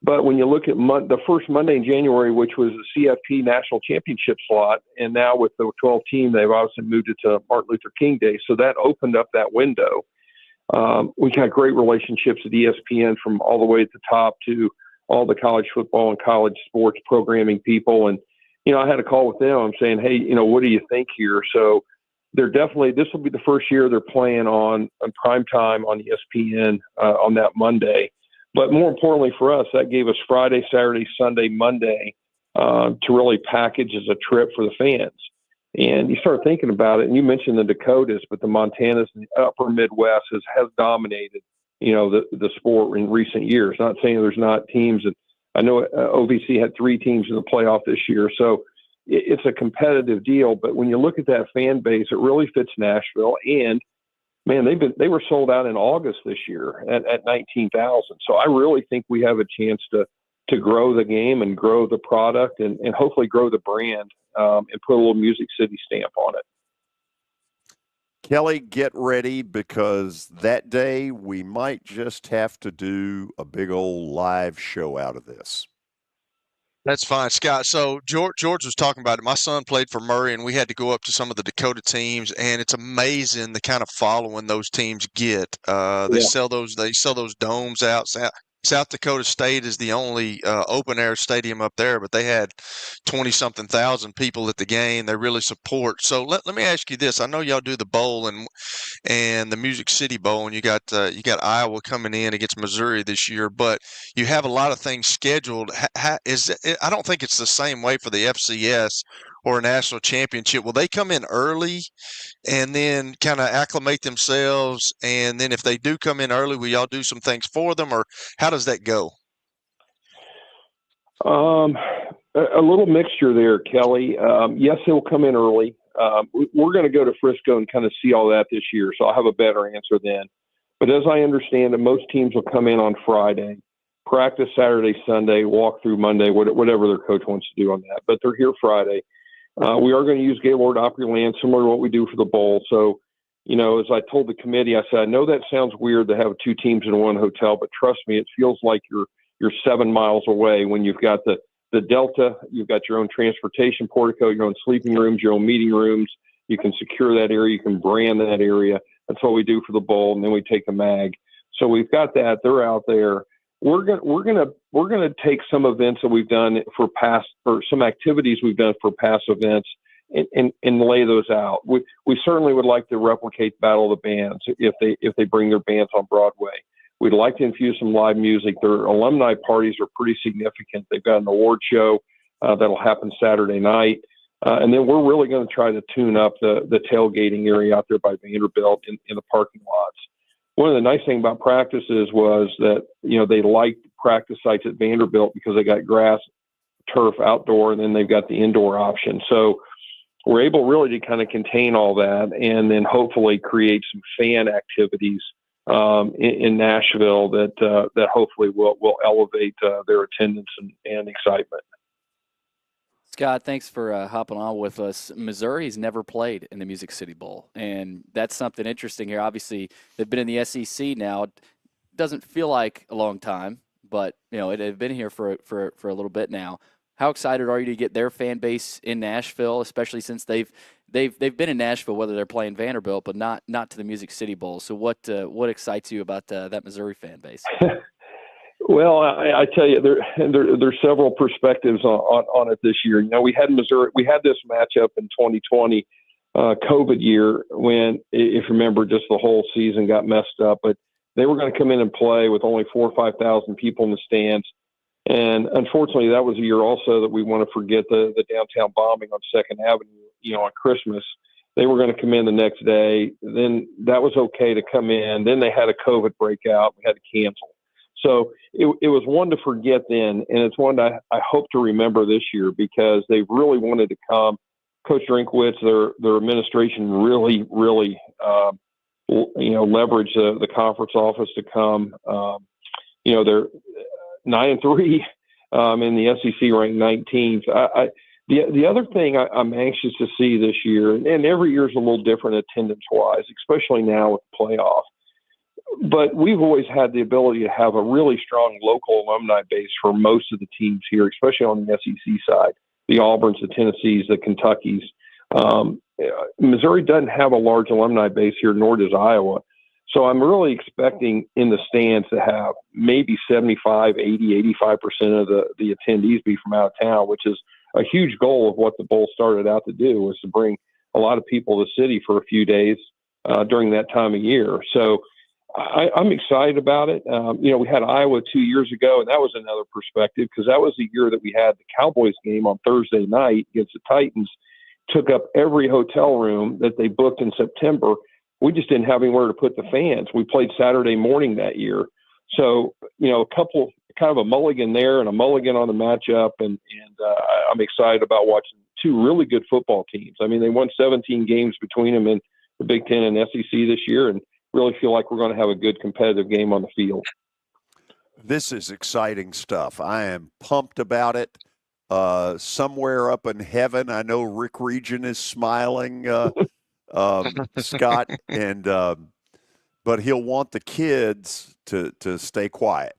T: But when you look at the first Monday in January, which was the CFP National Championship slot, and now with the 12 team, they've obviously moved it to Martin Luther King Day. So that opened up that window. We got great relationships at ESPN from all the way at the top to all the college football and college sports programming people. And, I had a call with them. I'm saying, hey, what do you think here? So they're definitely, this will be the first year they're playing on prime time on ESPN on that Monday. But more importantly for us, that gave us Friday, Saturday, Sunday, Monday to really package as a trip for the fans. And you start thinking about it, and you mentioned the Dakotas, but the Montanas and the upper Midwest has dominated, the sport in recent years. Not saying there's not teams. And I know OVC had 3 teams in the playoff this year. So it's a competitive deal. But when you look at that fan base, it really fits Nashville. And man, they were sold out in August this year at 19,000. So I really think we have a chance to grow the game and grow the product and hopefully grow the brand and put a little Music City stamp on it.
B: Kelly, get ready, because that day we might just have to do a big old live show out of this.
C: That's fine, Scott. So George was talking about it. My son played for Murray, and we had to go up to some of the Dakota teams, and it's amazing the kind of following those teams get. They sell those domes out. South Dakota State is the only open air stadium up there, but they had 20-something thousand people at the game. They really support. So let me ask you this: I know y'all do the bowl and the Music City Bowl, and you got Iowa coming in against Missouri this year, but you have a lot of things scheduled. I don't think it's the same way for the FCS or a national championship. Will they come in early and then kind of acclimate themselves? And then if they do come in early, will y'all do some things for them, or how does that go?
T: A little mixture there, Kelly. Yes, they'll come in early. We're going to go to Frisco and kind of see all that this year, so I'll have a better answer then. But as I understand it, most teams will come in on Friday, practice Saturday, Sunday, walk through Monday, whatever their coach wants to do on that. But they're here Friday. We are going to use Gaylord Opryland, similar to what we do for the bowl. So as I told the committee, I said, I know that sounds weird to have 2 teams in one hotel, but trust me, it feels like you're 7 miles away when you've got the Delta, you've got your own transportation portico, your own sleeping rooms, your own meeting rooms. You can secure that area. You can brand that area. That's what we do for the bowl, and then we take a mag. So we've got that. They're out there. We're gonna take some events that we've done for past, or some activities we've done for past events, and lay those out. We certainly would like to replicate Battle of the Bands if they bring their bands on Broadway. We'd like to infuse some live music. Their alumni parties are pretty significant. They've got an award show that'll happen Saturday night. And then we're really going to try to tune up the tailgating area out there by Vanderbilt in the parking lots. One of the nice things about practices was that, they liked practice sites at Vanderbilt because they got grass, turf, outdoor, and then they've got the indoor option. So we're able really to kind of contain all that and then hopefully create some fan activities in Nashville that hopefully will elevate their attendance and excitement.
D: Scott, thanks for hopping on with us. Missouri's never played in the Music City Bowl, and that's something interesting here. Obviously, they've been in the SEC now. It doesn't feel like a long time, but they've been here for a little bit now. How excited are you to get their fan base in Nashville, especially since they've been in Nashville, whether they're playing Vanderbilt, but not to the Music City Bowl? So what excites you about that Missouri fan base?
T: Well, I tell you, there's several perspectives on it this year. We had Missouri, we had this matchup in 2020, COVID year, when, if you remember, just the whole season got messed up. But they were going to come in and play with only 4,000 or 5,000 people in the stands. And unfortunately, that was a year also that we want to forget the downtown bombing on 2nd Avenue, on Christmas. They were going to come in the next day. Then that was okay to come in. Then they had a COVID breakout. We had to cancel. So it was one to forget then, and it's one I hope to remember this year because they really wanted to come. Coach Drinkwitz, their administration really leveraged the conference office to come. They're 9-3 in the SEC, ranked 19th. The other thing I'm anxious to see this year, and every year is a little different attendance-wise, especially now with the playoff. But we've always had the ability to have a really strong local alumni base for most of the teams here, especially on the SEC side, the Auburns, the Tennessees, the Kentuckys. Missouri doesn't have a large alumni base here, nor does Iowa. So I'm really expecting in the stands to have maybe 75, 80, 85% of the attendees be from out of town, which is a huge goal of what the Bowl started out to do, was to bring a lot of people to the city for a few days during that time of year. So I'm excited about it. We had Iowa 2 years ago, and that was another perspective because that was the year that we had the Cowboys game on Thursday night against the Titans, took up every hotel room that they booked in September. We just didn't have anywhere to put the fans. We played Saturday morning that year. So, kind of a mulligan there and a mulligan on the matchup. And I'm excited about watching 2 really good football teams. I mean, they won 17 games between them in the Big Ten and SEC this year, and really feel like we're going to have a good competitive game on the field.
B: This is exciting stuff. I am pumped about it. Somewhere up in heaven, I know Rick Region is smiling, Scott, and but he'll want the kids to stay quiet.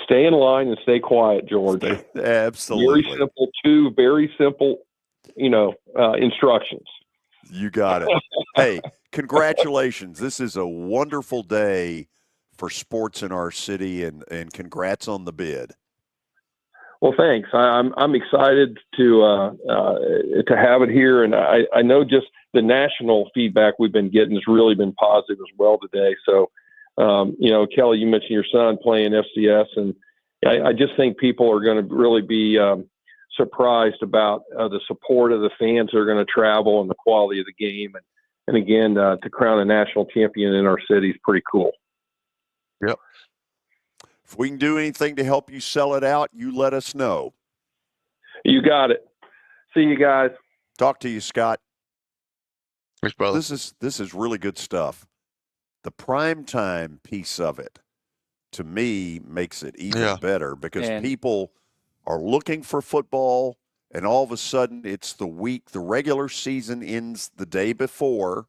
T: Stay in line and stay quiet, George.
B: Absolutely.
T: Very simple, instructions.
B: You got it. Hey, congratulations. This is a wonderful day for sports in our city, and congrats on the bid.
T: Well, thanks. I'm excited to have it here, and I know just the national feedback we've been getting has really been positive as well today. So, Kelly, you mentioned your son playing FCS, and I just think people are going to really be surprised about the support of the fans that are going to travel and the quality of the game. And again, to crown a national champion in our city is pretty cool.
B: Yep. If we can do anything to help you sell it out, you let us know.
T: You got it. See you guys.
B: Talk to you, Scott.
C: Thanks, brother.
B: This is really good stuff. The primetime piece of it, to me, makes it even better because people are looking for football and all of a sudden it's the regular season ends the day before,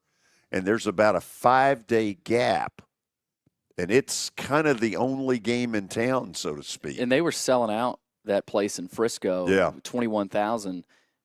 B: and there's about a 5-day gap. And it's kind of the only game in town, so to speak.
D: And they were selling out that place in Frisco.
B: Yeah.
D: 21,000.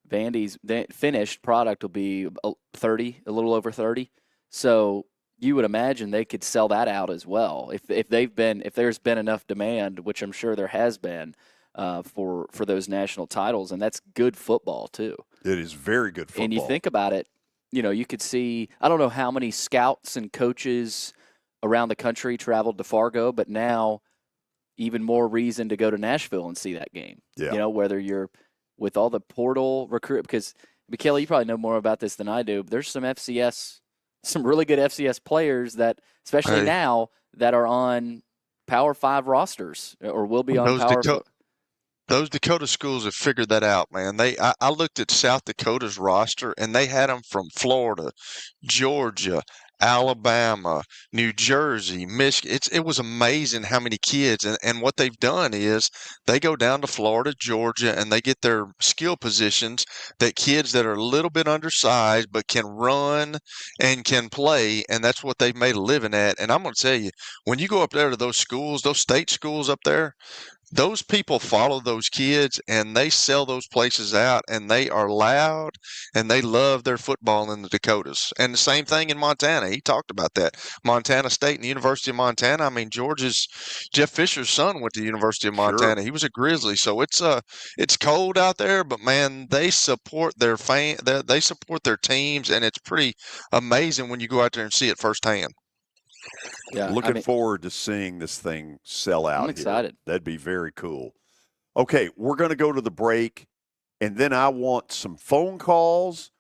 D: Vandy's finished product will be 30, a little over 30. So you would imagine they could sell that out as well if there's been enough demand, which I'm sure there has been for those national titles, and that's good football too.
B: It is very good football.
D: And you think about it, you could see, I don't know how many scouts and coaches around the country traveled to Fargo, but now even more reason to go to Nashville and see that game.
B: Yeah.
D: Whether you're with all the portal recruit, because Michaela, you probably know more about this than I do, but there's some really good FCS players that, especially now, that are on Power 5 rosters or will be on Power 5.
C: Those Dakota schools have figured that out, man. I looked at South Dakota's roster, and they had them from Florida, Georgia, Alabama, New Jersey, Michigan. It was amazing how many kids. And what they've done is they go down to Florida, Georgia, and they get their skill positions that kids that are a little bit undersized but can run and can play, and that's what they've made a living at. And I'm going to tell you, when you go up there to those schools, those state schools up there, those people follow those kids and they sell those places out, and they are loud and they love their football in the Dakotas. And the same thing in Montana. He talked about that. Montana State and the University of Montana. I mean, Jeff Fisher's son went to the University of Montana. Sure. He was a Grizzly. So it's cold out there, but man, they support they support their teams, and it's pretty amazing when you go out there and see it firsthand.
B: Yeah, looking forward to seeing this thing sell out.
D: I'm excited.
B: That'd be very cool. Okay, we're going to go to the break, and then I want some phone calls,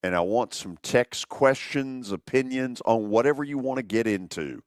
B: and I want some text questions, opinions on whatever you want to get into.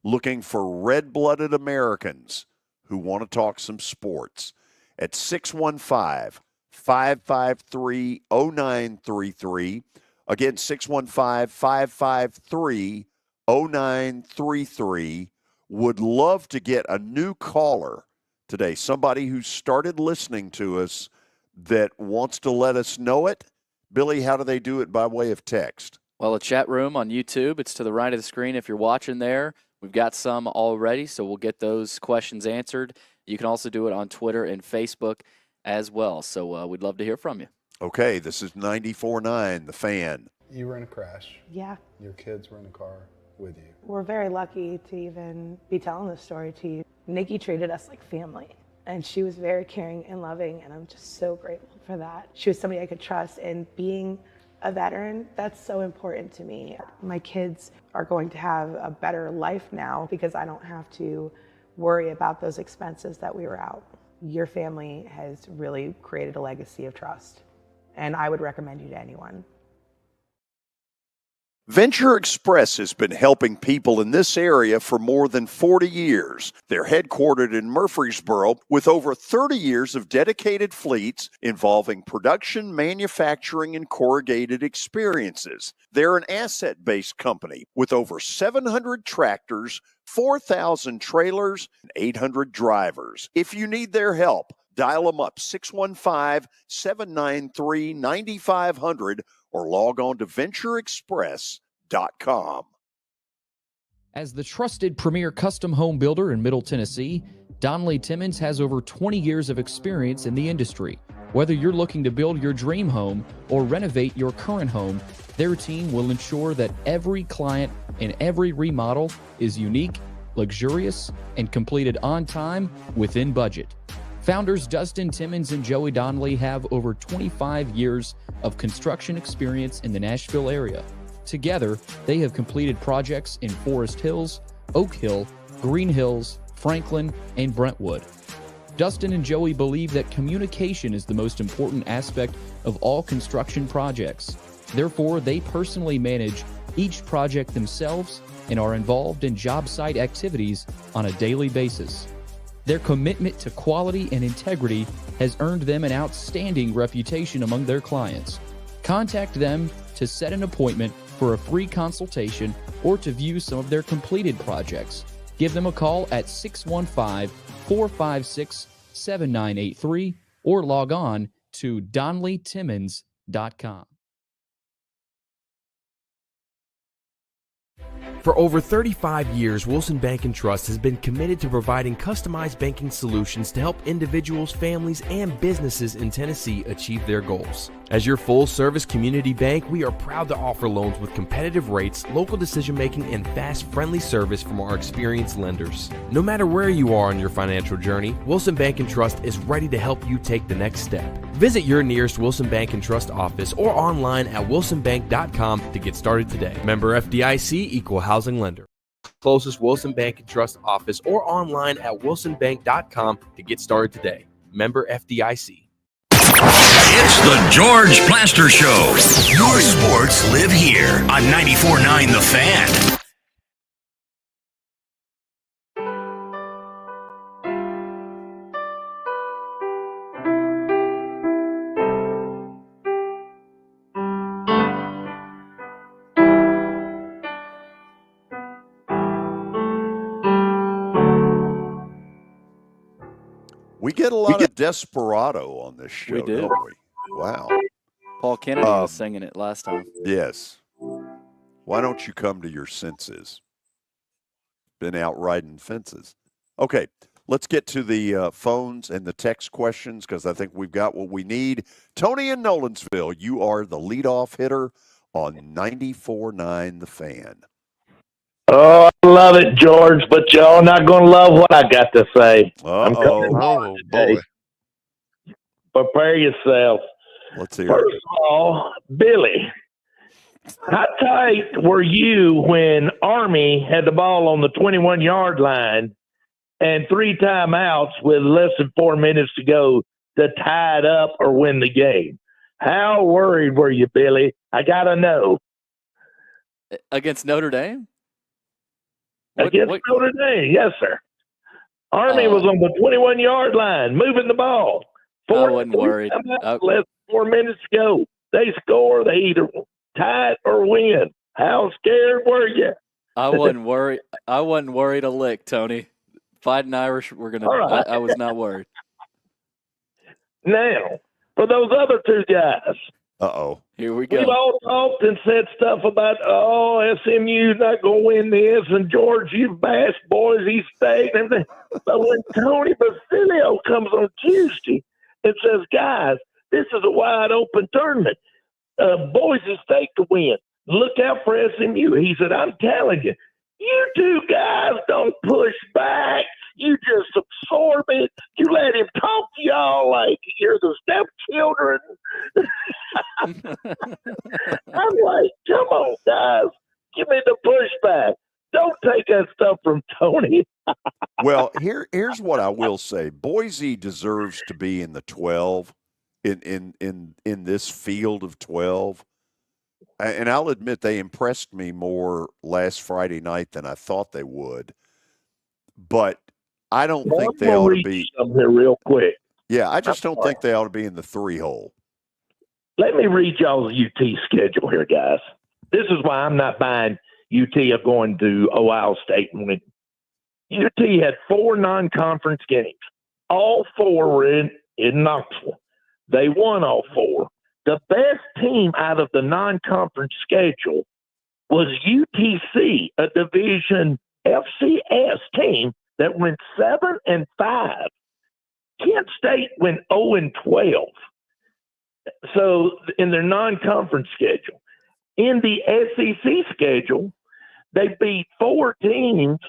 B: Looking for red-blooded Americans who want to talk some sports at 615-553-0933. Again, 615-553-0933. Would love to get a new caller today, somebody who started listening to us that wants to let us know it. Billy, how do they do it by way of text?
D: Well, a chat room on YouTube. It's to the right of the screen if you're watching there. We've got some already, so we'll get those questions answered. You can also do it on Twitter and Facebook as well. So we'd love to hear from you.
B: Okay, this is 94.9, The Fan.
G: You were in a crash.
K: Yeah.
G: Your kids were in the car with you.
K: We're very lucky to even be telling this story to you. Nikki treated us like family, and she was very caring and loving, and I'm just so grateful for that. She was somebody I could trust, and being a veteran, that's so important to me. My kids are going to have a better life now because I don't have to worry about those expenses that we were out. Your family has really created a legacy of trust, and I would recommend you to anyone.
B: Venture Express has been helping people in this area for more than 40 years. They're headquartered in Murfreesboro with over 30 years of dedicated fleets involving production, manufacturing, and corrugated experiences. They're an asset-based company with over 700 tractors, 4,000 trailers, and 800 drivers. If you need their help, dial them up 615-793-9500 or log on to ventureexpress.com.
H: As the trusted premier custom home builder in Middle Tennessee, Donnelly Timmons has over 20 years of experience in the industry. Whether you're looking to build your dream home or renovate your current home, their team will ensure that every client and every remodel is unique, luxurious, and completed on time within budget. Founders Dustin Timmons and Joey Donnelly have over 25 years of construction experience in the Nashville area. Together, they have completed projects in Forest Hills, Oak Hill, Green Hills, Franklin, and Brentwood. Dustin and Joey believe that communication is the most important aspect of all construction projects. Therefore, they personally manage each project themselves and are involved in job site activities on a daily basis. Their commitment to quality and integrity has earned them an outstanding reputation among their clients. Contact them to set an appointment for a free consultation or to view some of their completed projects. Give them a call at 615-456-7983 or log on to DonleyTimmons.com.
N: For over 35 years, Wilson Bank & Trust has been committed to providing customized banking solutions to help individuals, families, and businesses in Tennessee achieve their goals. As your full-service community bank, we are proud to offer loans with competitive rates, local decision-making, and fast, friendly service from our experienced lenders. No matter where you are on your financial journey, Wilson Bank & Trust is ready to help you take the next step. Visit your nearest Wilson Bank & Trust office or online at wilsonbank.com to get started today. Member FDIC, Equal Housing Lender. Closest Wilson Bank & Trust office or online at wilsonbank.com to get started today. Member FDIC.
O: It's the George Plaster Show. Your sports live here on 94.9 The Fan.
B: We get a lot of desperado on this show,
D: We do.
B: don't we? Wow.
D: Paul Kennedy was singing it last time.
B: Yes. Why don't you come to your senses? Been out riding fences. Okay, let's get to the phones and the text questions because I think we've got what we need. Tony in Nolensville, you are the leadoff hitter on 94.9 The Fan.
U: Oh, I love it, George, but y'all not going to love what I got to say. I'm coming
B: Uh-oh.
U: hard today. Prepare yourself.
B: Let's hear
U: First of all, Billy, how tight were you when Army had the ball on the 21-yard line and 3 timeouts with less than 4 minutes to go to tie it up or win the game? How worried were you, Billy? I got to know.
D: Against Notre Dame?
U: Against Notre Dame, yes, sir. Army was on the 21-yard line, moving the ball.
D: I wasn't worried.
U: Less than 4 minutes to go. They score, they either tie it or win. How scared were you?
D: I wasn't worried. I wasn't worried a lick, Tony. Fighting Irish, we're gonna.
U: Right.
D: I was not worried.
U: Now, for those other 2 guys.
B: Uh-oh.
D: Here we go.
U: We've all talked and said stuff about, SMU's not going to win this, and George, you bashed Boise State and everything. But when Tony Basilio comes on Tuesday and says, guys, this is a wide-open tournament. Boise State to win. Look out for SMU. He said, I'm telling you, you 2 guys don't push back. You just absorb it. You let him talk to y'all like you're the stepchildren. I'm like, come on, guys. Give me the pushback. Don't take that stuff from Tony.
B: Well, here's what I will say. Boise deserves to be in the 12 in this field of 12. And I'll admit they impressed me more last Friday night than I thought they would. But I don't think they ought to be
U: here real quick.
B: Yeah, I just don't think they ought to be in the 3 hole.
U: Let me read y'all's UT schedule here, guys. This is why I'm not buying UT of going to Ohio State and winning. UT had 4 non-conference games. All 4 were in Knoxville. They won all 4. The best team out of the non-conference schedule was UTC, a Division FCS team that went 7-5. Kent State went 0-12. So in their non-conference schedule, in the SEC schedule, they beat 4 teams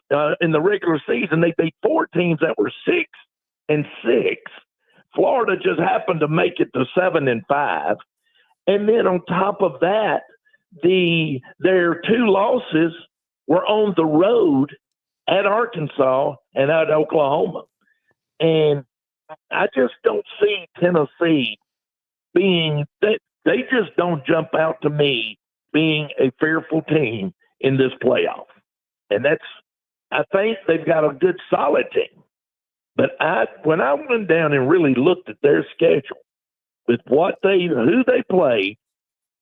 U: in the regular season. They beat 4 teams that were 6-6. Florida just happened to make it to 7-5. And then on top of that, their 2 losses were on the road at Arkansas and at Oklahoma. And I just don't see Tennessee being they just don't jump out to me being a fearful team in this playoff. And I think they've got a good solid team. But when I went down and really looked at their schedule with who they played,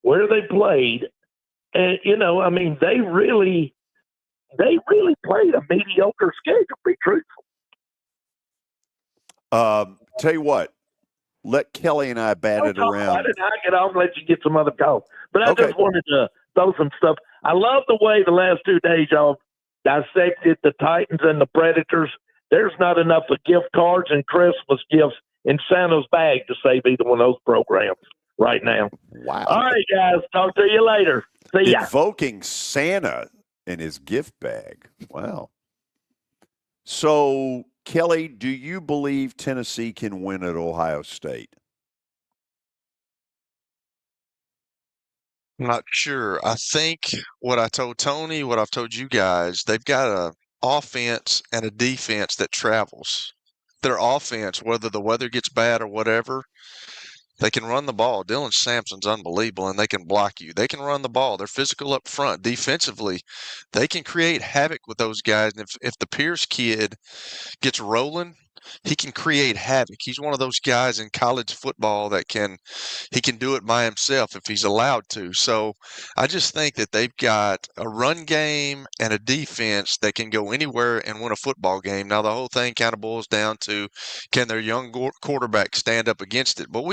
U: where they played, and they really played a mediocre schedule, to be truthful.
B: Tell you what, let Kelly and I bat it around.
U: I get off and let you get some other calls. But I
B: Okay.
U: just wanted to throw some stuff. I love the way the last 2 days y'all dissected the Titans and the Predators. There's not enough of gift cards and Christmas gifts in Santa's bag to save either one of those programs right now.
B: Wow.
U: All right, guys. Talk to you later. See ya.
B: Invoking Santa in his gift bag. Wow. So, Kelly, do you believe Tennessee can win at Ohio State?
C: I'm not sure. I think what I told Tony, what I've told you guys, they've got a offense and a defense that travels. Their offense, whether the weather gets bad or whatever, they can run the ball. Dylan Sampson's unbelievable, and they can block you. They can run the ball. They're physical up front. Defensively, they can create havoc with those guys. And if the Pierce kid gets rolling, he can create havoc. He's one of those guys in college football that he can do it by himself if he's allowed to. So I just think that they've got a run game and a defense that can go anywhere and win a football game. Now, the whole thing kind of boils down to, can their young quarterback stand up against it? But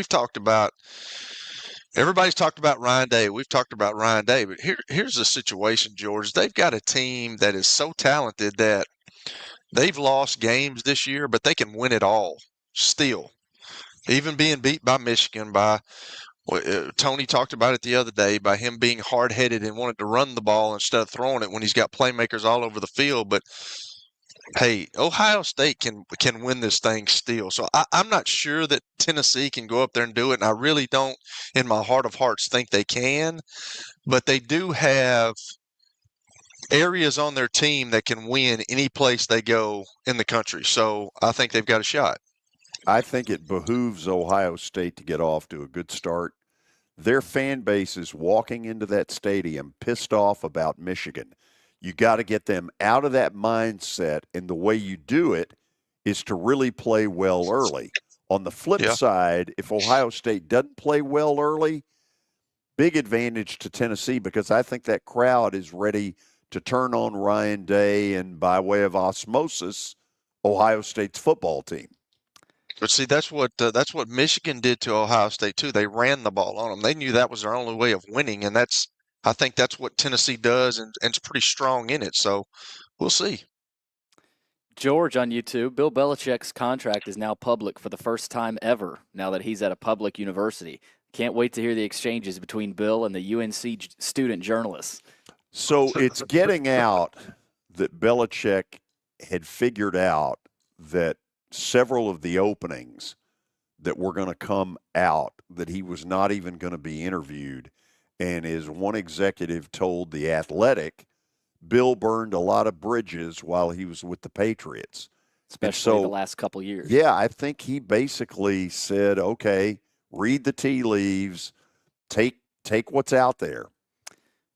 C: everybody's talked about Ryan Day. We've talked about Ryan Day. But here's the situation, George. They've got a team that is so talented that they've lost games this year, but they can win it all still. Even being beat by Michigan, Tony talked about it the other day, by him being hard-headed and wanting to run the ball instead of throwing it when he's got playmakers all over the field. But, hey, Ohio State can win this thing still. So I'm not sure that Tennessee can go up there and do it, and I really don't, in my heart of hearts, think they can. But they do have areas on their team that can win any place they go in the country. So I think they've got a shot.
B: I think it behooves Ohio State to get off to a good start. Their fan base is walking into that stadium pissed off about Michigan. You got to get them out of that mindset, and the way you do it is to really play well early. On the flip side, if Ohio State doesn't play well early, big advantage to Tennessee, because I think that crowd is ready to turn on Ryan Day and, by way of osmosis, Ohio State's football team.
C: But see, that's what Michigan did to Ohio State too. They ran the ball on them. They knew that was their only way of winning, and I think that's what Tennessee does, and it's pretty strong in it. So we'll see.
D: George on YouTube, Bill Belichick's contract is now public for the first time ever, now that he's at a public university. Can't wait to hear the exchanges between Bill and the UNC student journalists.
B: So it's getting out that Belichick had figured out that several of the openings that were going to come out, that he was not even going to be interviewed. And as one executive told The Athletic, Bill burned a lot of bridges while he was with the Patriots.
D: Especially the last couple years.
B: Yeah, I think he basically said, okay, read the tea leaves, take what's out there.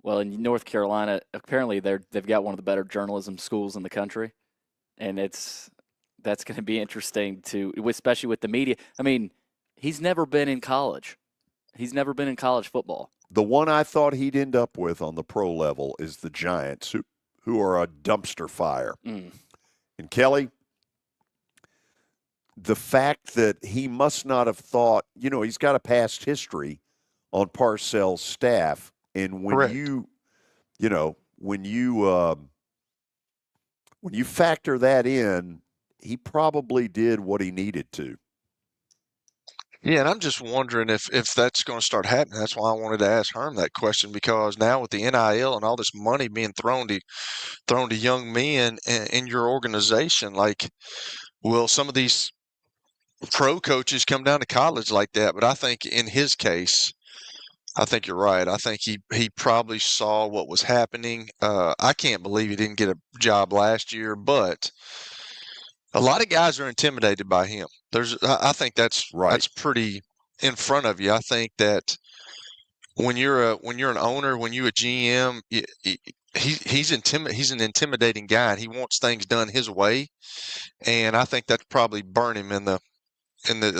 D: Well, in North Carolina, apparently they've got one of the better journalism schools in the country, and that's going to be interesting especially with the media. I mean, he's never been in college. He's never been in college football.
B: The one I thought he'd end up with on the pro level is the Giants, who are a dumpster fire. And Kelly, the fact that he must not have thought, he's got a past history on Parcells' staff. And when
C: Correct.
B: when you factor that in, he probably did what he needed to.
C: Yeah, and I'm just wondering if that's going to start happening. That's why I wanted to ask Herm that question, because now with the NIL and all this money being thrown to young men in your organization, like, will some of these pro coaches come down to college like that? But I think in his case, I think you're right. I think he probably saw what was happening. I can't believe he didn't get a job last year, but a lot of guys are intimidated by him. I think that's
B: right.
C: That's pretty in front of you. I think that when you're an owner, when you're a GM, he's an intimidating guy, and he wants things done his way. And I think that's probably burned him in the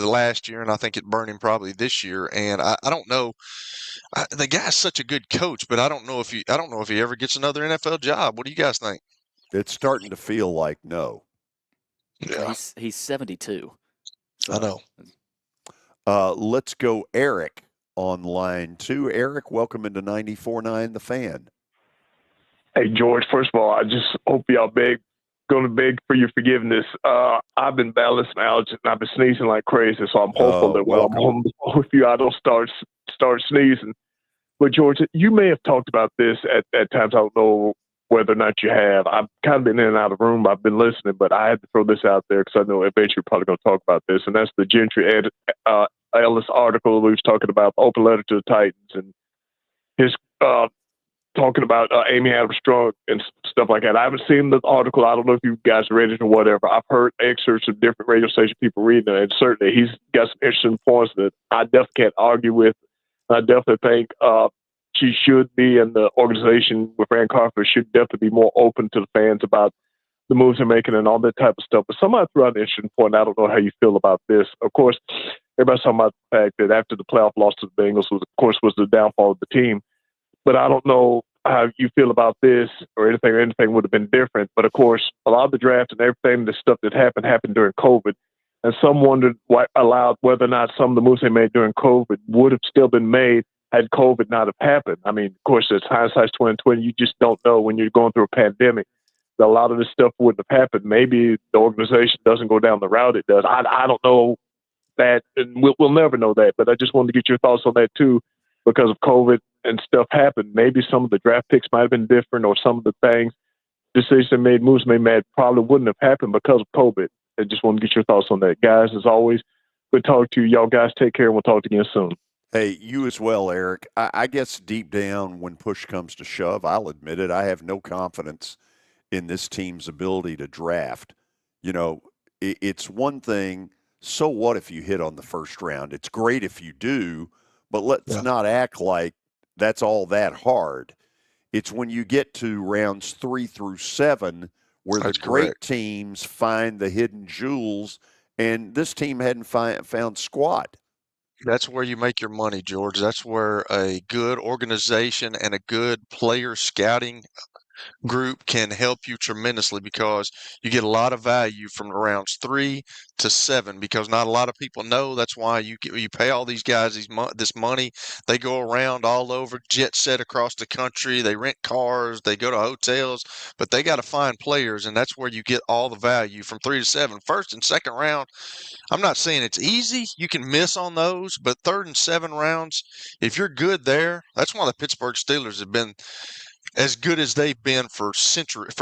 C: last year, and I think it burned him probably this year. And I don't know. The guy's such a good coach, but I don't know if he ever gets another NFL job. What do you guys think?
B: It's starting to feel like no.
D: Yeah. He's 72. So.
C: I know.
B: Let's go Eric on line 2. Eric, welcome into 94.9 The Fan.
E: Hey, George, first of all, I just hope y'all going to beg for your forgiveness. I've been battling some allergies, and I've been sneezing like crazy, so I'm hopeful that while I'm home with you, I don't start sneezing. But, George, you may have talked about this at times. I don't know whether or not you have. I've kind of been in and out of the room. I've been listening, but I had to throw this out there because I know eventually you're probably going to talk about this, and that's the Gentry Ellis article we was talking about, Open Letter to the Titans, and his talking about Amy Adams Strunk and stuff like that. I haven't seen the article. I don't know if you guys read it or whatever. I've heard excerpts of different radio station people reading it, and certainly he's got some interesting points that I definitely can't argue with. I definitely think she should be, and the organization with Fran Carter should definitely be more open to the fans about the moves they're making and all that type of stuff. But somebody threw out an interesting point. I don't know how you feel about this. Of course, everybody's talking about the fact that after the playoff loss to the Bengals was the downfall of the team. But I don't know how you feel about this or anything would have been different. But of course, a lot of the draft and everything, the stuff that happened during COVID. And some wondered whether or not some of the moves they made during COVID would have still been made had COVID not have happened. I mean, of course, it's hindsight's 2020. You just don't know when you're going through a pandemic. A lot of this stuff wouldn't have happened. Maybe the organization doesn't go down the route it does. I don't know that, and we'll never know that. But I just wanted to get your thoughts on that too, because of COVID and stuff happened. Maybe some of the draft picks might have been different, or some of the decisions they made, moves they made, probably wouldn't have happened because of COVID. I just want to get your thoughts on that, guys. As always, good talk to you. Y'all guys take care, and we'll talk again soon.
B: Hey, you as well, Eric. I guess deep down, when push comes to shove, I'll admit it, I have no confidence in this team's ability to draft. You know, it's one thing. So what if you hit on the first round? It's great if you do, but let's not act like that's all that hard. It's when you get to rounds 3 through 7 where the great teams find the hidden jewels, and this team hadn't found squat.
C: That's where you make your money, George. That's where a good organization and a good player scouting group can help you tremendously, because you get a lot of value from rounds 3 to 7, because not a lot of people know. That's why you pay all these guys this money. They go around all over, jet set across the country. They rent cars. They go to hotels, but they got to find players, and that's where you get all the value from 3 to 7. First and second round, I'm not saying it's easy. You can miss on those, but 3rd and 7 rounds, if you're good there, that's why the Pittsburgh Steelers have been as good as they've been for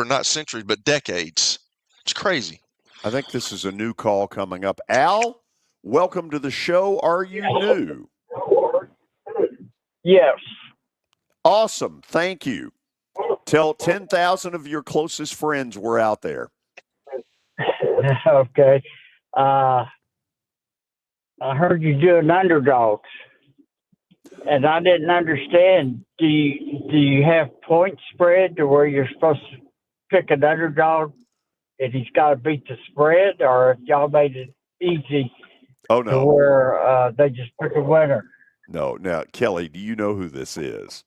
C: not centuries, but decades. It's crazy.
B: I think this is a new call coming up. Al, welcome to the show. Are you new?
V: Yes.
B: Awesome. Thank you. Tell 10,000 of your closest friends we're out there.
V: Okay. I heard you doing underdogs, and I didn't understand. Do you have point spread to where you're supposed to pick an underdog and he's got to beat the spread, or if y'all made it easy
B: to
V: where they just pick a winner?
B: No. Now, Kelly, do you know who this is?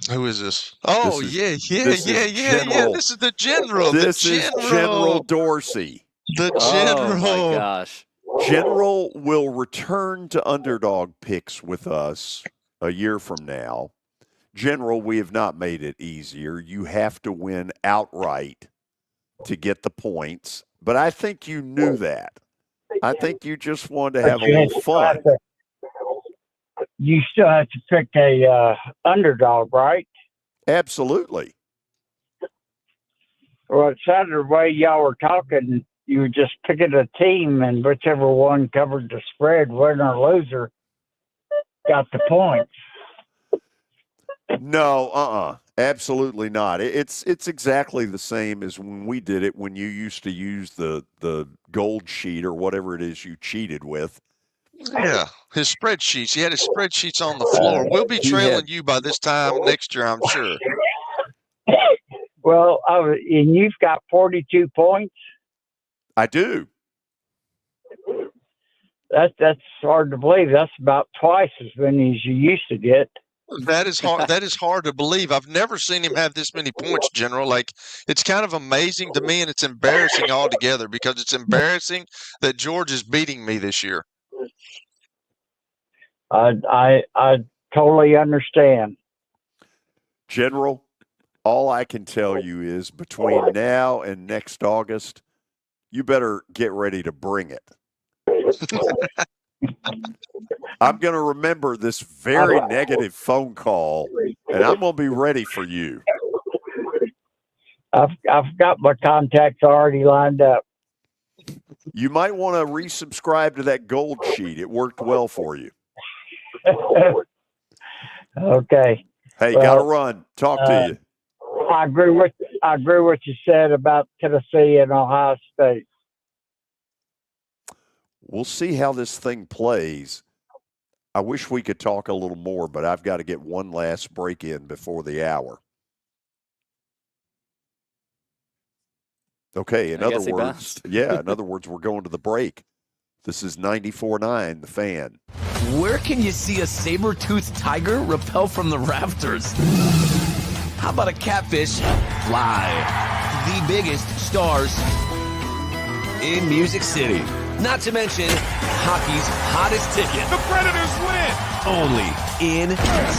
C: Who is this? Oh,
B: yeah.
C: This is the general.
B: This is General Dorsey.
C: The general.
D: Oh, my gosh.
B: General will return to Underdog Picks with us a year from now. General, we have not made it easier. You have to win outright to get the points. But I think you knew that. I think you just wanted to have a little fun.
V: You still have to pick a underdog, right?
B: Absolutely.
V: Well, it sounded the way y'all were talking, you were just picking a team, and whichever one covered the spread, winner or loser, got the points.
B: No, absolutely not. It's exactly the same as when we did it, when you used to use the gold sheet or whatever it is you cheated with.
C: Yeah, his spreadsheets. He had his spreadsheets on the floor. We'll be trailing you by this time next year, I'm sure.
V: Well, and you've got 42 points.
B: I do.
V: That's hard to believe. That's about twice as many as you used to get.
C: That is hard. That is hard to believe. I've never seen him have this many points, General. Like, it's kind of amazing to me, and it's embarrassing altogether, because it's embarrassing that George is beating me this year.
V: I totally understand.
B: General, all I can tell you is between now and next August, you better get ready to bring it. I'm going to remember this very negative phone call, and I'm going to be ready for you.
V: I've got my contacts already lined up.
B: You might want to resubscribe to that gold sheet. It worked well for you.
V: Okay.
B: Hey, got to run. Talk to you.
V: I agree with what you said about Tennessee and Ohio State.
B: We'll see how this thing plays. I wish we could talk a little more, but I've got to get one last break in before the hour. Okay, in other words, we're going to the break. This is 94.9 The Fan.
P: Where can you see a saber-toothed tiger rappel from the rafters? How about a catfish fly? The biggest stars in Music City. Not to mention hockey's hottest ticket.
S: The Predators win!
P: Only in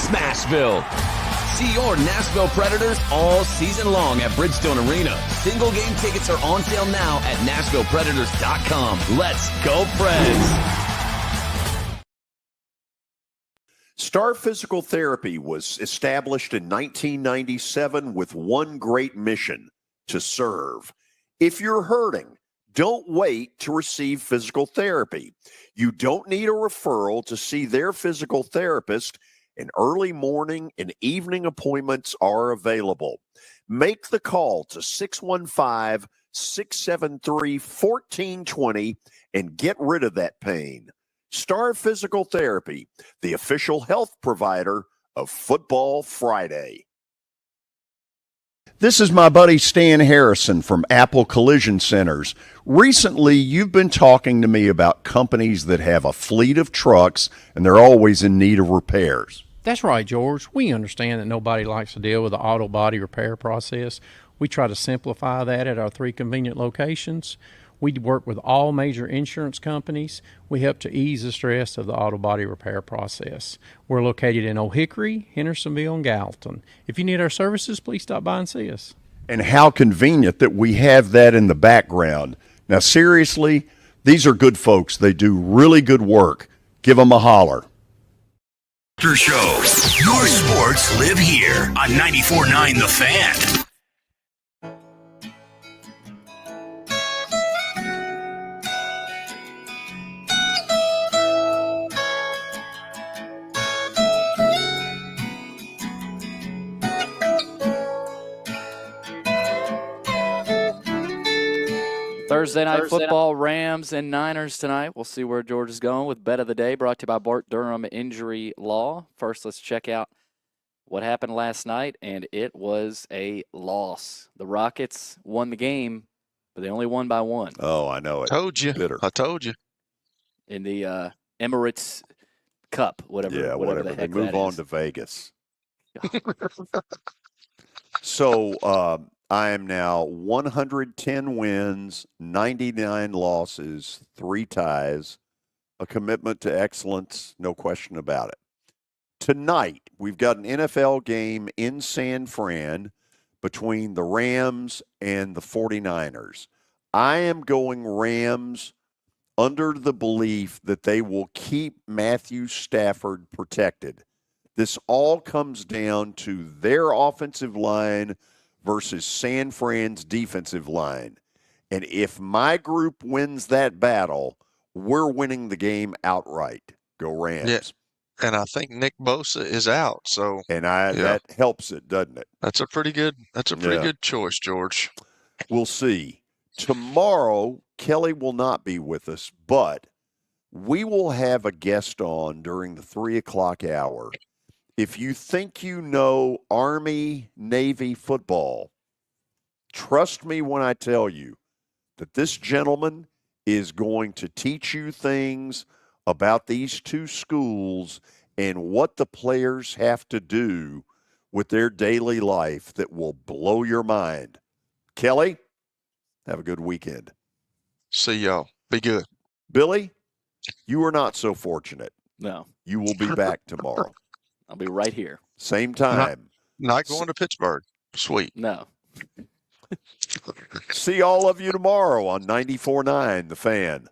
P: Smashville. See your Nashville Predators all season long at Bridgestone Arena. Single game tickets are on sale now at NashvillePredators.com. Let's go, Preds!
B: Star Physical Therapy was established in 1997 with one great mission: to serve. If you're hurting, don't wait to receive physical therapy. You don't need a referral to see their physical therapist, and early morning and evening appointments are available. Make the call to 615-673-1420 and get rid of that pain. Star Physical Therapy, the official health provider of Football Friday.
L: This is my buddy Stan Harrison from Apple Collision Centers. Recently, you've been talking to me about companies that have a fleet of trucks and they're always in need of repairs.
J: That's right, George. We understand that nobody likes to deal with the auto body repair process. We try to simplify that at our 3 convenient locations. We work with all major insurance companies. We help to ease the stress of the auto body repair process. We're located in Old Hickory, Hendersonville, and Gallatin. If you need our services, please stop by and see us.
L: And how convenient that we have that in the background. Now, seriously, these are good folks. They do really good work. Give them a holler.
O: Show. Your sports live here on 94.9 The Fan.
D: Thursday night football, Rams and Niners tonight. We'll see where George is going with Bet of the Day, brought to you by Bart Durham Injury Law. First, let's check out what happened last night, and it was a loss. The Rockets won the game, but they only won by 1.
B: Oh, I know it.
C: Told you.
B: Bitter.
C: I told you.
D: In the Emirates Cup, whatever.
B: Yeah,
D: whatever. The
B: they
D: heck
B: move
D: that
B: on
D: is.
B: to Vegas. So I am now 110 wins, 99 losses, 3 ties, a commitment to excellence, no question about it. Tonight, we've got an NFL game in San Fran between the Rams and the 49ers. I am going Rams under the belief that they will keep Matthew Stafford protected. This all comes down to their offensive line versus San Fran's defensive line. And if my group wins that battle, we're winning the game outright. Go Rams.
C: Yeah. And I think Nick Bosa is out, so
B: that helps it, doesn't it?
C: That's a pretty good good choice, George.
B: We'll see. Tomorrow, Kelly will not be with us, but we will have a guest on during the 3 o'clock hour. If you think you know Army, Navy football, trust me when I tell you that this gentleman is going to teach you things about these 2 schools and what the players have to do with their daily life that will blow your mind. Kelly, have a good weekend.
C: See y'all. Be good.
B: Billy, you are not so fortunate.
D: No.
B: You will be back tomorrow.
D: I'll be right here.
B: Same time.
C: Not going to Pittsburgh. Sweet.
D: No.
B: See all of you tomorrow on 94.9 The Fan.